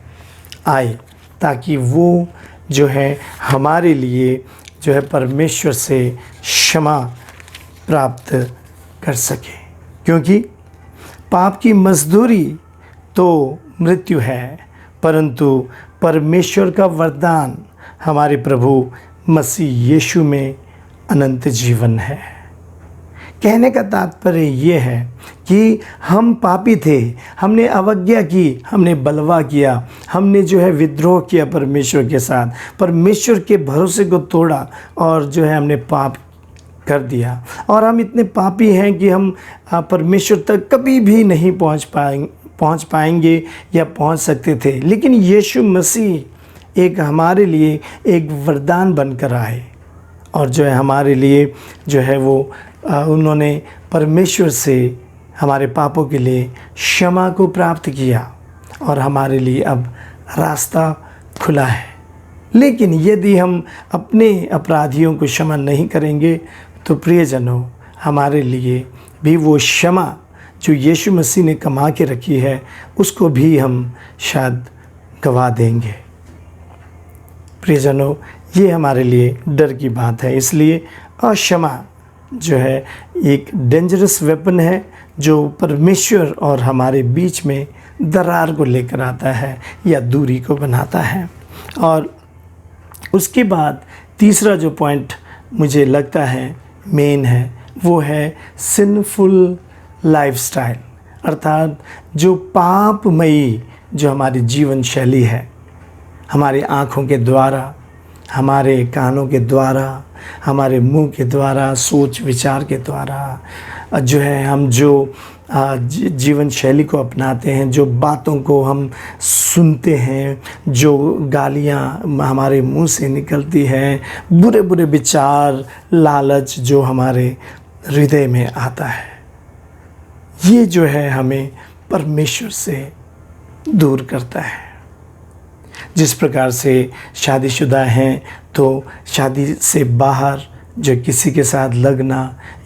आए, ताकि वो जो है हमारे लिए जो है परमेश्वर से क्षमा प्राप्त कर सके। क्योंकि पाप की मजदूरी तो मृत्यु है, परंतु परमेश्वर का वरदान हमारे प्रभु मसीह यीशु में अनंत जीवन है। कहने का तात्पर्य ये है कि हम पापी थे, हमने अवज्ञा की, हमने बलवा किया, हमने जो है विद्रोह किया परमेश्वर के साथ, परमेश्वर के भरोसे को तोड़ा और जो है हमने पाप कर दिया। और हम इतने पापी हैं कि हम परमेश्वर तक कभी भी नहीं पहुंच पाएंगे या पहुंच सकते थे। लेकिन यीशु मसीह एक हमारे लिए एक वरदान बनकर आए, और जो है हमारे लिए जो है वो उन्होंने परमेश्वर से हमारे पापों के लिए क्षमा को प्राप्त किया, और हमारे लिए अब रास्ता खुला है। लेकिन यदि हम अपने अपराधियों को क्षमा नहीं करेंगे तो प्रियजनों, हमारे लिए भी वो क्षमा जो यीशु मसीह ने कमा के रखी है उसको भी हम शायद गवा देंगे। प्रियजनों, ये हमारे लिए डर की बात है। इसलिए अक्षमा जो है एक डेंजरस वेपन है जो परमेश्वर और हमारे बीच में दरार को लेकर आता है या दूरी को बनाता है। और उसके बाद तीसरा जो पॉइंट मुझे लगता है मेन है वो है सिनफुल लाइफस्टाइल, अर्थात जो पापमयी जो हमारी जीवन शैली है, हमारी आँखों के द्वारा, हमारे कानों के द्वारा, हमारे मुंह के द्वारा, सोच विचार के द्वारा जो है हम जो जीवन शैली को अपनाते हैं, जो बातों को हम सुनते हैं, जो गालियाँ हमारे मुंह से निकलती हैं, बुरे बुरे विचार, लालच जो हमारे हृदय में आता है, ये जो है हमें परमेश्वर से दूर करता है। जिस प्रकार से शादीशुदा हैं तो शादी से बाहर जो किसी के साथ लगना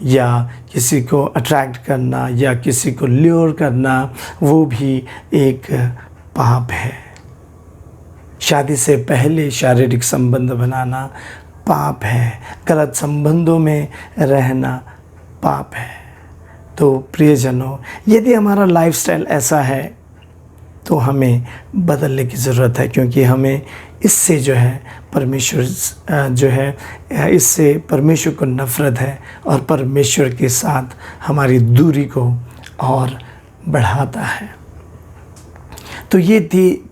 या किसी को अट्रैक्ट करना या किसी को ल्योर करना वो भी एक पाप है। शादी से पहले शारीरिक संबंध बनाना पाप है, गलत संबंधों में रहना पाप है। तो प्रियजनों, यदि हमारा लाइफस्टाइल ऐसा है तो हमें बदलने की ज़रूरत है, क्योंकि हमें इससे जो है परमेश्वर जो है इससे परमेश्वर को नफ़रत है और परमेश्वर के साथ हमारी दूरी को और बढ़ाता है। तो ये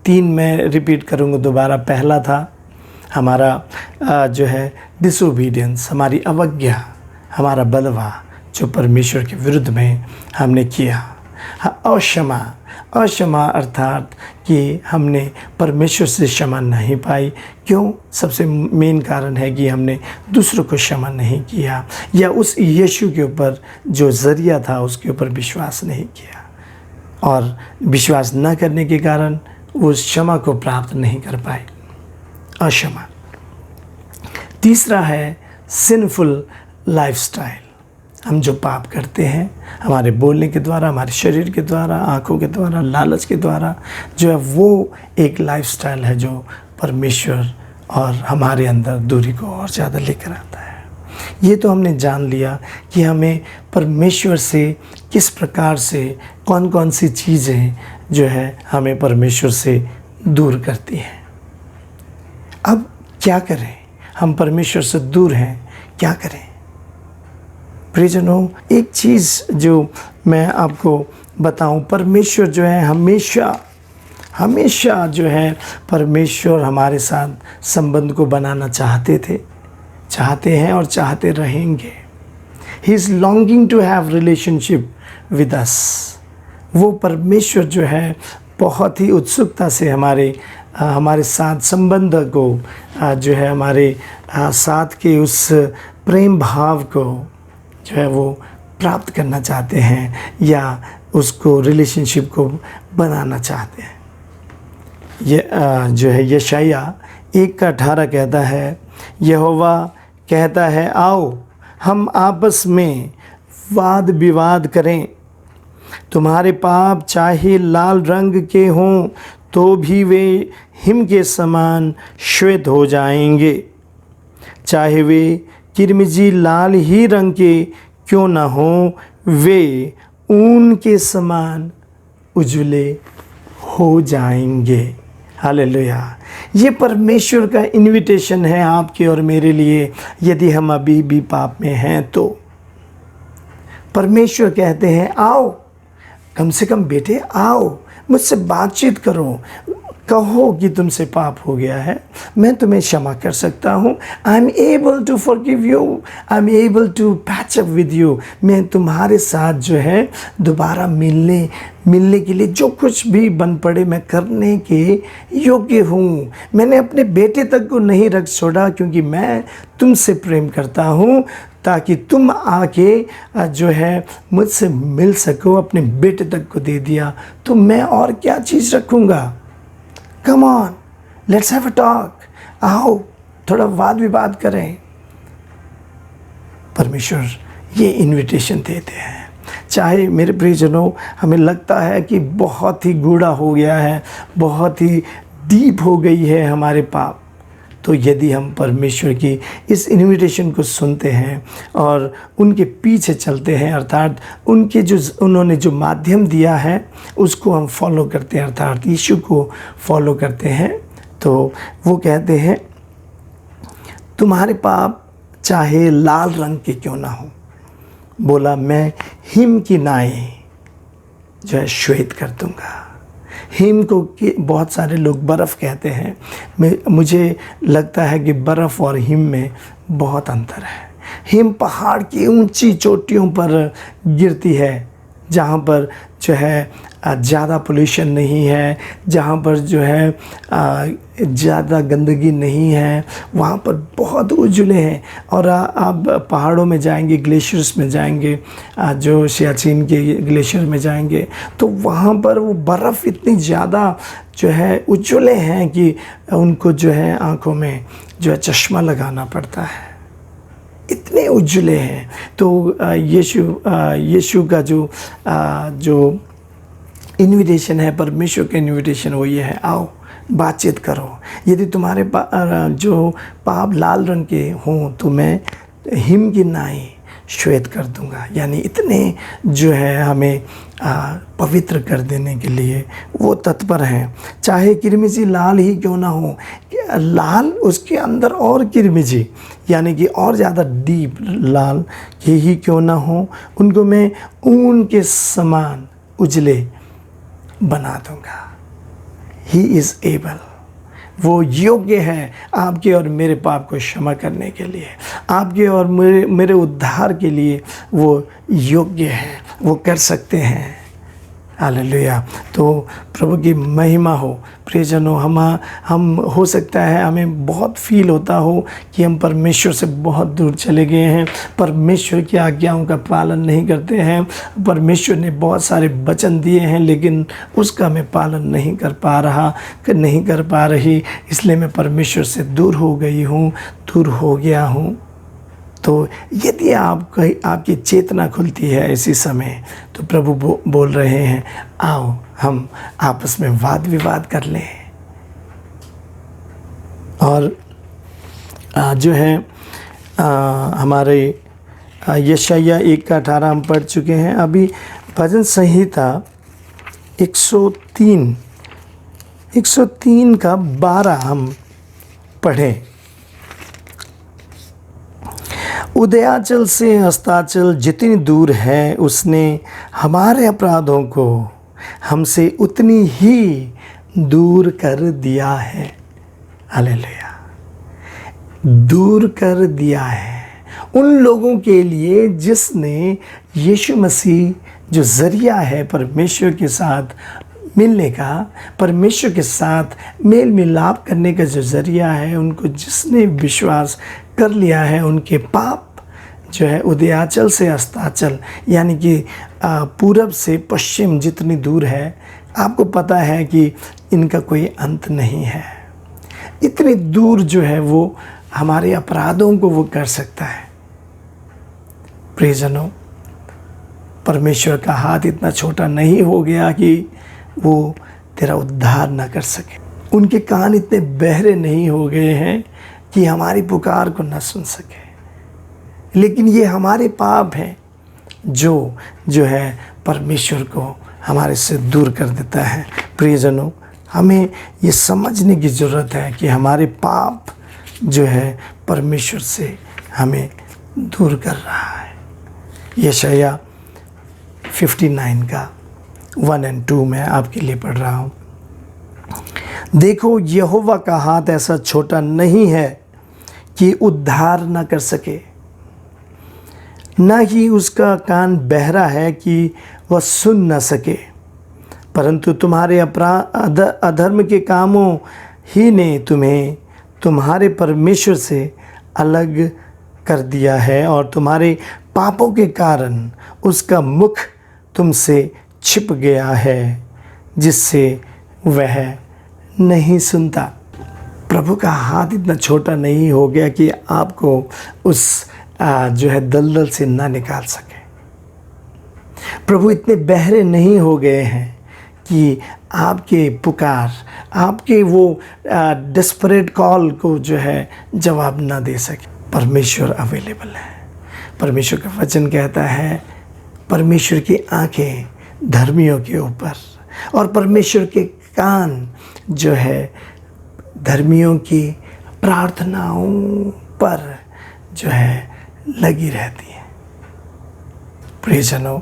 तीन मैं रिपीट करूँगा दोबारा। पहला था हमारा जो है डिसोबीडियंस, हमारी अवज्ञा, हमारा बलवा जो परमेश्वर के विरुद्ध में हमने किया। अक्षमा अर्थात कि हमने परमेश्वर से क्षमा नहीं पाई। क्यों? सबसे मेन कारण है कि हमने दूसरों को क्षमा नहीं किया या उस यीशु के ऊपर जो ज़रिया था उसके ऊपर विश्वास नहीं किया, और विश्वास न करने के कारण उस क्षमा को प्राप्त नहीं कर पाए। अक्षमा। तीसरा है सिनफुल लाइफस्टाइल। हम जो पाप करते हैं हमारे बोलने के द्वारा, हमारे शरीर के द्वारा, आँखों के द्वारा, लालच के द्वारा, जो है वो एक लाइफस्टाइल है जो परमेश्वर और हमारे अंदर दूरी को और ज़्यादा लेकर आता है। ये तो हमने जान लिया कि हमें परमेश्वर से किस प्रकार से कौन कौन सी चीज़ें जो है हमें परमेश्वर से दूर करती हैं। अब क्या करें? हम परमेश्वर से दूर हैं, क्या करें? प्रियजनों, एक चीज़ जो मैं आपको बताऊं, परमेश्वर जो है हमेशा हमेशा जो है परमेश्वर हमारे साथ संबंध को बनाना चाहते हैं और चाहते रहेंगे। He is longing to have relationship with us. वो परमेश्वर जो है बहुत ही उत्सुकता से हमारे साथ संबंध को जो है हमारे साथ के उस प्रेम भाव को जो है वो प्राप्त करना चाहते हैं या उसको रिलेशनशिप को बनाना चाहते हैं। ये जो है यशाया 1:18 कहता है, यहोवा कहता है आओ हम आपस में वाद विवाद करें। तुम्हारे पाप चाहे लाल रंग के हों तो भी वे हिम के समान श्वेत हो जाएंगे, चाहे वे किरमिजी लाल ही रंग के क्यों न हों, वे ऊन के समान उजले हो जाएंगे। हालेलुया। ये परमेश्वर का इनविटेशन है आपके और मेरे लिए, यदि हम अभी भी पाप में हैं तो। परमेश्वर कहते हैं आओ, कम से कम बेटे आओ, मुझसे बातचीत करो, कहो कि तुमसे पाप हो गया है, मैं तुम्हें क्षमा कर सकता हूँ। I am able to forgive you, I am able to patch up with you. मैं तुम्हारे साथ जो है दोबारा मिलने के लिए जो कुछ भी बन पड़े मैं करने के योग्य हूँ। मैंने अपने बेटे तक को नहीं रख छोड़ा क्योंकि मैं तुमसे प्रेम करता हूँ, ताकि तुम आके जो है मुझसे मिल सको। अपने बेटे तक को दे दिया तो मैं और क्या चीज़ रखूँगा। Come on, let's have a talk. आओ थोड़ा वाद विवाद करें। परमेश्वर ये इनविटेशन देते हैं। चाहे मेरे प्रियजनों हमें लगता है कि बहुत ही गूढ़ा हो गया है, बहुत ही डीप हो गई है हमारे पाप, तो यदि हम परमेश्वर की इस इनविटेशन को सुनते हैं और उनके पीछे चलते हैं, अर्थात उन्होंने जो माध्यम दिया है उसको हम फॉलो करते हैं, अर्थात यीशु को फॉलो करते हैं, तो वो कहते हैं तुम्हारे पाप चाहे लाल रंग के क्यों ना हो, बोला मैं हिम की नाई जो है श्वेत कर दूंगा। हिम को बहुत सारे लोग बर्फ़ कहते हैं। मुझे लगता है कि बर्फ़ और हिम में बहुत अंतर है। हिम पहाड़ की ऊंची चोटियों पर गिरती है, जहाँ पर जो है ज़्यादा पोल्यूशन नहीं है, जहाँ पर जो है ज़्यादा गंदगी नहीं है, वहाँ पर बहुत उजले हैं। और आप पहाड़ों में जाएंगे, ग्लेशियर्स में जाएंगे, जो सियाचिन के ग्लेशियर में जाएंगे, तो वहाँ पर वो बर्फ़ इतनी ज़्यादा जो है उजले हैं कि उनको जो है आँखों में जो है चश्मा लगाना पड़ता है, इतने उज्जले हैं। तो यीशु का जो इनविटेशन है, परमेश्वर का इनविटेशन वो ये है, आओ बातचीत करो। यदि तुम्हारे जो पाप लाल रंग के हों तो मैं हिम की नाई श्वेत कर दूंगा। यानी इतने जो है हमें पवित्र कर देने के लिए वो तत्पर हैं। चाहे किरमिजी लाल ही क्यों ना हो, लाल उसके अंदर और किरमिजी यानी कि और ज़्यादा डीप लाल ही क्यों ना हो, उनको मैं ऊन के समान उजले बना दूंगा। ही इज़ एबल, वो योग्य है आपके और मेरे पाप को क्षमा करने के लिए, आपके और मेरे उद्धार के लिए वो योग्य है, वो कर सकते हैं। हालेलुया। तो प्रभु की महिमा हो। प्रियजनों, हम हो सकता है हमें बहुत फील होता हो कि हम परमेश्वर से बहुत दूर चले गए हैं, परमेश्वर की आज्ञाओं का पालन नहीं करते हैं, परमेश्वर ने बहुत सारे वचन दिए हैं लेकिन उसका मैं पालन नहीं कर पा रही, इसलिए मैं परमेश्वर से दूर हो गया हूँ। तो यदि आपकी चेतना खुलती है इसी समय, तो प्रभु बोल रहे हैं आओ हम आपस में वाद विवाद कर लें। और जो है हमारे यशाया 1:18 हम पढ़ चुके हैं। अभी भजन संहिता 103 का 12 हम पढ़ें। उदयाचल से अस्ताचल जितनी दूर है, उसने हमारे अपराधों को हमसे उतनी ही दूर कर दिया है। हालेलुया। दूर कर दिया है उन लोगों के लिए जिसने यीशु मसीह जो ज़रिया है परमेश्वर के साथ मिलने का, परमेश्वर के साथ मेल मिलाप करने का जो ज़रिया है, उनको जिसने विश्वास कर लिया है, उनके पाप जो है उदयाचल से अस्ताचल यानी कि पूरब से पश्चिम जितनी दूर है, आपको पता है कि इनका कोई अंत नहीं है। इतनी दूर जो है वो हमारे अपराधों को वो कर सकता है। प्रियजनों, परमेश्वर का हाथ इतना छोटा नहीं हो गया कि वो तेरा उद्धार ना कर सके। उनके कान इतने बहरे नहीं हो गए हैं कि हमारी पुकार को ना सुन सके। लेकिन ये हमारे पाप हैं जो है परमेश्वर को हमारे से दूर कर देता है। प्रियजनों, हमें ये समझने की ज़रूरत है कि हमारे पाप जो है परमेश्वर से हमें दूर कर रहा है। यशाया 59 का 1 और 2 मैं आपके लिए पढ़ रहा हूँ। देखो, यहोवा का हाथ ऐसा छोटा नहीं है कि उद्धार न कर सके, न ही उसका कान बहरा है कि वह सुन न सके, परंतु तुम्हारे अधर्म के कामों ही ने तुम्हें तुम्हारे परमेश्वर से अलग कर दिया है और तुम्हारे पापों के कारण उसका मुख तुमसे छिप गया है, जिससे वह नहीं सुनता। प्रभु का हाथ इतना छोटा नहीं हो गया कि आपको उस जो है दलदल से ना निकाल सके। प्रभु इतने बहरे नहीं हो गए हैं कि आपके पुकार, आपके वो डेस्परेट कॉल को जो है जवाब ना दे सके। परमेश्वर अवेलेबल है। परमेश्वर का वचन कहता है, परमेश्वर की आंखें धर्मियों के ऊपर और परमेश्वर के कान जो है धर्मियों की प्रार्थनाओं पर जो है लगी रहती है। प्रियजनों,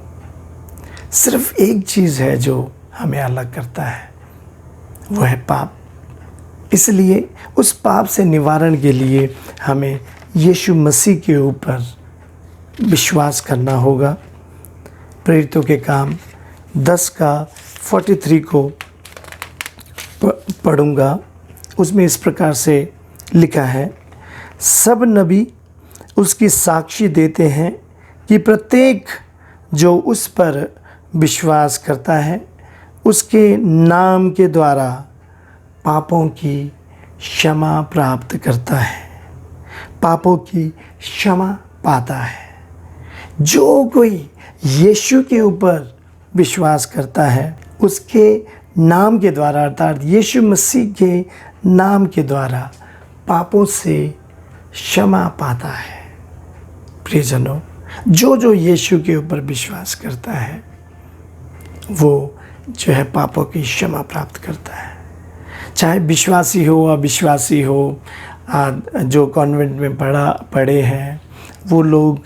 सिर्फ एक चीज़ है जो हमें अलग करता है, वो है पाप। इसलिए उस पाप से निवारण के लिए हमें यीशु मसीह के ऊपर विश्वास करना होगा। प्रेरितों के काम 10 का 43 को पढ़ूंगा। उसमें इस प्रकार से लिखा है, सब नबी उसकी साक्षी देते हैं कि प्रत्येक जो उस पर विश्वास करता है उसके नाम के द्वारा पापों की क्षमा प्राप्त करता है, पापों की क्षमा पाता है। जो कोई यीशु के ऊपर विश्वास करता है उसके नाम के द्वारा, अर्थात यीशु मसीह के नाम के द्वारा पापों से क्षमा पाता है। प्रियजनों, जो यीशु के ऊपर विश्वास करता है वो जो है पापों की क्षमा प्राप्त करता है। चाहे विश्वासी हो अविश्वासी हो, जो कॉन्वेंट में पढ़े हैं वो लोग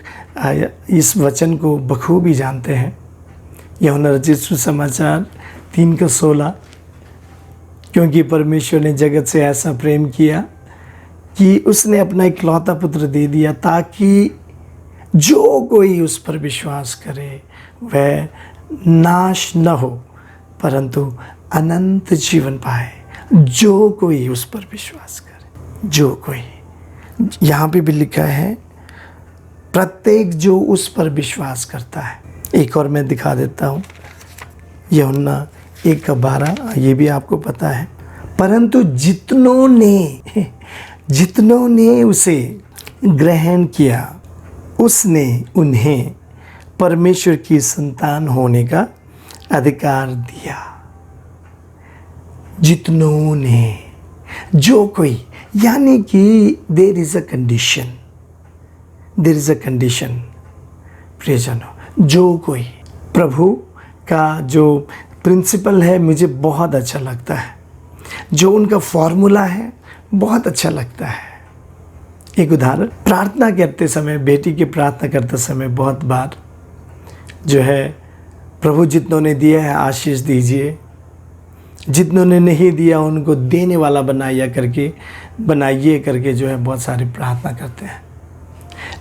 इस वचन को बखूबी जानते हैं। यूहन्ना रचित सुसमाचार 3:16, क्योंकि परमेश्वर ने जगत से ऐसा प्रेम किया कि उसने अपना इकलौता पुत्र दे दिया ताकि जो कोई उस पर विश्वास करे वह नाश न हो परंतु अनंत जीवन पाए। जो कोई उस पर विश्वास करे, जो कोई, यहाँ पे भी लिखा है प्रत्येक जो उस पर विश्वास करता है। एक और मैं दिखा देता हूँ, यूहन्ना 1:12, ये भी आपको पता है, परंतु जितनों ने उसे ग्रहण किया उसने उन्हें परमेश्वर की संतान होने का अधिकार दिया। जितनों ने, जो कोई, यानी कि देयर इज़ अ कंडीशन। प्रियजनों, जो कोई, प्रभु का जो प्रिंसिपल है मुझे बहुत अच्छा लगता है, जो उनका फॉर्मूला है बहुत अच्छा लगता है। एक उदाहरण, प्रार्थना करते समय, बेटी की प्रार्थना करते समय बहुत बार जो है, प्रभु जितनों ने दिया है आशीष दीजिए, जितनों ने नहीं दिया उनको देने वाला बनाइए करके जो है बहुत सारी प्रार्थना करते हैं।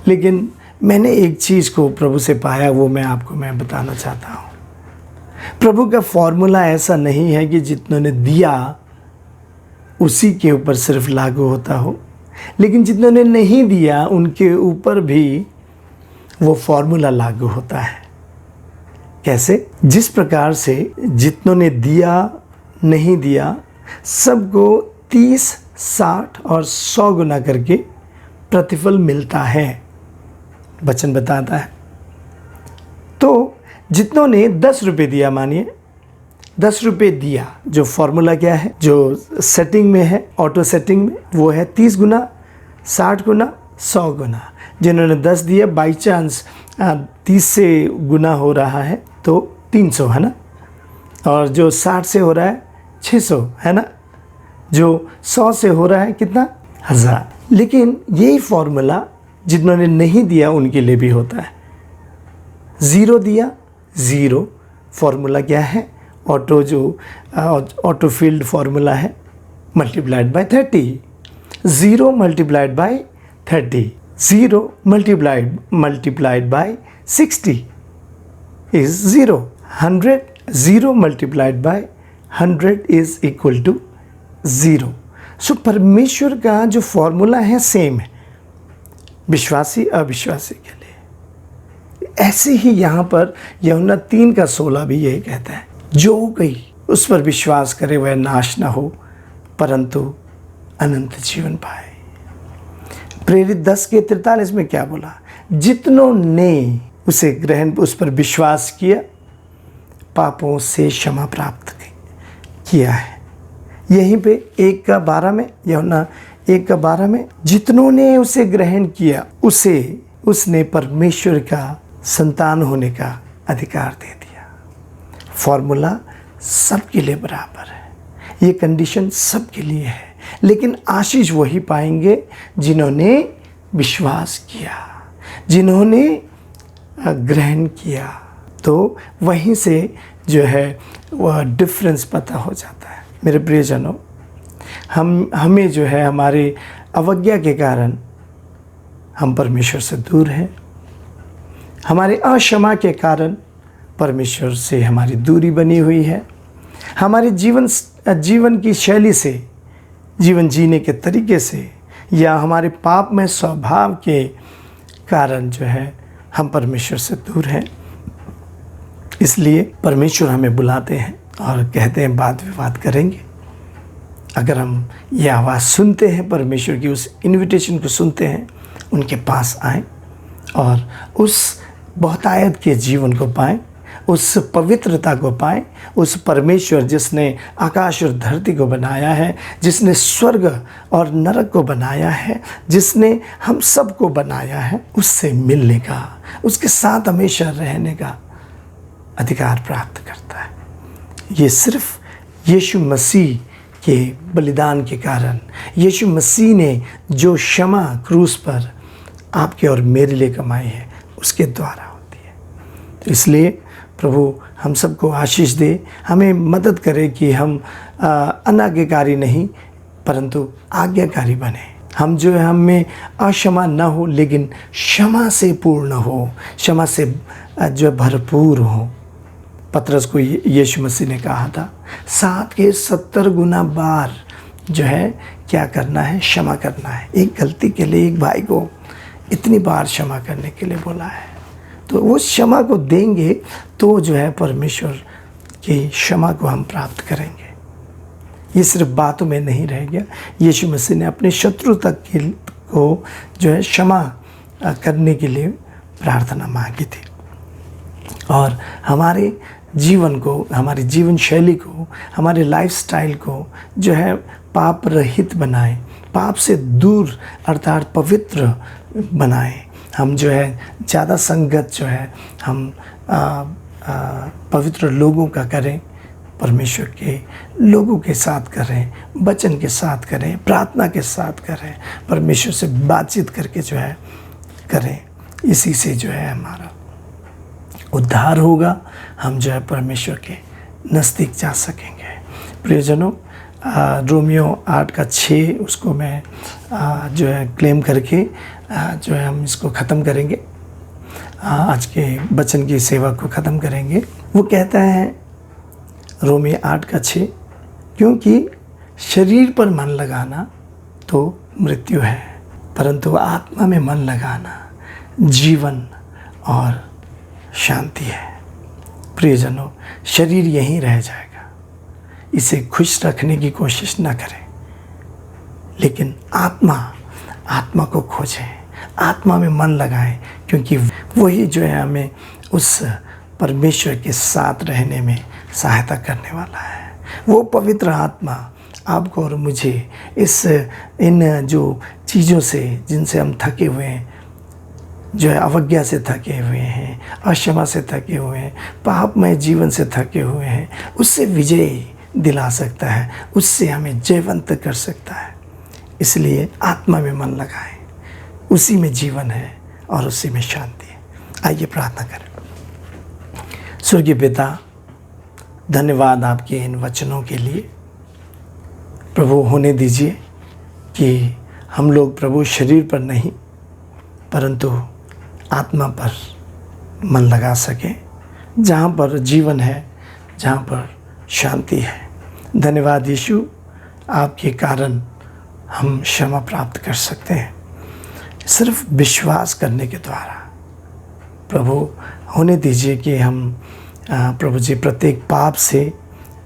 लेकिन मैंने एक चीज़ को प्रभु से पाया, वो मैं बताना चाहता हूँ। प्रभु का फॉर्मूला ऐसा नहीं है कि जितनों ने दिया उसी के ऊपर सिर्फ लागू होता हो, लेकिन जितनों ने नहीं दिया उनके ऊपर भी वो फॉर्मूला लागू होता है। कैसे? जिस प्रकार से जितनों ने दिया नहीं दिया सबको 30, 60 और 100 गुना करके प्रतिफल मिलता है, वचन बताता है। तो जितनों ने 10 रुपये दिया, मानिए 10 रुपये दिया, जो फॉर्मूला क्या है, जो सेटिंग में है, ऑटो सेटिंग में, वो है 30 गुना, 60 गुना, 100 गुना। जिन्होंने 10 दिया, बाई चांस 30 से गुना हो रहा है तो 300 है ना, और जो 60 से हो रहा है 600 है ना, जो 100 से हो रहा है कितना, 1000। लेकिन यही फॉर्मूला जिन्होंने नहीं दिया उनके लिए भी होता है। 0 दिया, 0 फॉर्मूला क्या है, ऑटो फील्ड फॉर्मूला है, multiplied by 30। 0 multiplied by 30, 0 multiplied by 60 is 0. 100, 0 multiplied by 100 is equal to 0. सो परमेश्वर का जो फॉर्मूला है सेम है विश्वासी अविश्वासी के लिए। ऐसे ही यहाँ पर यूहन्ना 3:16 भी यही कहता है, जो कोई उस पर विश्वास करे वह नाश ना हो परंतु अनंत जीवन पाए। प्रेरित 10:43 में क्या बोला, जितनों ने उसे ग्रहण, उस पर विश्वास किया, पापों से क्षमा प्राप्त किया है। यहीं पे 1:12 में, यूहन्ना 1:12 में, जितनों ने उसे ग्रहण किया उसने परमेश्वर का संतान होने का अधिकार दे दिया। फॉर्मूला सबके लिए बराबर है, ये कंडीशन सबके लिए है, लेकिन आशीष वही पाएंगे जिन्होंने विश्वास किया, जिन्होंने ग्रहण किया। तो वहीं से जो है वह डिफरेंस पता हो जाता है। मेरे प्रियजनों, हमें जो है हमारे अवज्ञा के कारण हम परमेश्वर से दूर हैं, हमारे अक्षमा के कारण परमेश्वर से हमारी दूरी बनी हुई है, हमारे जीवन की शैली से, जीवन जीने के तरीके से, या हमारे पापमय स्वभाव के कारण जो है हम परमेश्वर से दूर हैं। इसलिए परमेश्वर हमें बुलाते हैं और कहते हैं वाद विवाद करेंगे। अगर हम ये आवाज़ सुनते हैं, परमेश्वर की उस इनविटेशन को सुनते हैं, उनके पास आएं और उस बहुतायत के जीवन को पाएं, उस पवित्रता को पाएं, उस परमेश्वर जिसने आकाश और धरती को बनाया है, जिसने स्वर्ग और नरक को बनाया है, जिसने हम सब को बनाया है, उससे मिलने का, उसके साथ हमेशा रहने का अधिकार प्राप्त करता है। ये सिर्फ यीशु मसीह के बलिदान के कारण, यीशु मसीह ने जो क्षमा क्रूस पर आपके और मेरे लिए कमाई है, उसके द्वारा होती है। तो इसलिए प्रभु हम सबको आशीष दे, हमें मदद करे कि हम अनाज्ञाकारी नहीं परंतु आज्ञाकारी बने। हम जो है, हम में अक्षमा न हो लेकिन क्षमा से पूर्ण हो, क्षमा से जो भरपूर हो। पतरस को यीशु मसीह ने कहा था 7 के 70 गुना बार जो है क्या करना है, क्षमा करना है। एक गलती के लिए एक भाई को इतनी बार क्षमा करने के लिए बोला है। तो वो क्षमा को देंगे तो जो है परमेश्वर की क्षमा को हम प्राप्त करेंगे। ये सिर्फ बातों में नहीं रह गया, यीशु मसीह ने अपने शत्रु तक को जो है क्षमा करने के लिए प्रार्थना मांगी थी। और हमारे जीवन को, हमारी जीवन शैली को, हमारे लाइफस्टाइल को जो है पाप रहित बनाएं, पाप से दूर अर्थात पवित्र बनाएं। हम जो है ज़्यादा संगत जो है हम पवित्र लोगों का करें, परमेश्वर के लोगों के साथ करें, वचन के साथ करें, प्रार्थना के साथ करें, परमेश्वर से बातचीत करके जो है करें। इसी से जो है हमारा उद्धार होगा, हम जो है परमेश्वर के नज़दीक जा सकेंगे। प्रियजनों, रोमियो 8:6 उसको मैं जो है क्लेम करके जो है हम इसको ख़त्म करेंगे, आज के वचन की सेवा को ख़त्म करेंगे। वो कहता है रोमियो 8:6, क्योंकि शरीर पर मन लगाना तो मृत्यु है, परंतु आत्मा में मन लगाना जीवन और शांति है। प्रियजनों, शरीर यहीं रह जाएगा, इसे खुश रखने की कोशिश न करें, लेकिन आत्मा को खोजें, आत्मा में मन लगाएं, क्योंकि वही जो है हमें उस परमेश्वर के साथ रहने में सहायता करने वाला है। वो पवित्र आत्मा आपको और मुझे इन जो चीज़ों से जिनसे हम थके हुए हैं, जो है अवज्ञा से थके हुए हैं, अक्षमा से थके हुए हैं, पापमय जीवन से थके हुए हैं, उससे विजय दिला सकता है, उससे हमें जयवंत कर सकता है। इसलिए आत्मा में मन लगाएं, उसी में जीवन है और उसी में शांति है। आइए प्रार्थना करें। स्वर्गीय पिता, धन्यवाद आपके इन वचनों के लिए। प्रभु, होने दीजिए कि हम लोग प्रभु शरीर पर नहीं परंतु आत्मा पर मन लगा सकें, जहाँ पर जीवन है, जहाँ पर शांति है। धन्यवाद यीशु, आपके कारण हम क्षमा प्राप्त कर सकते हैं सिर्फ विश्वास करने के द्वारा। प्रभु, होने दीजिए कि हम प्रभु जी प्रत्येक पाप से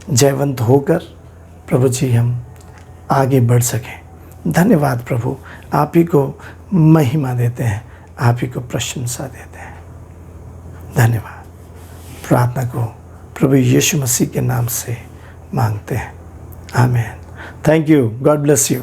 जयवंत होकर प्रभु जी हम आगे बढ़ सकें। धन्यवाद प्रभु, आप ही को महिमा देते हैं, आप ही को प्रशंसा देते हैं। धन्यवाद। प्रार्थना को प्रभु यीशु मसीह के नाम से मांगते हैं, आमीन। Thank you. God bless you.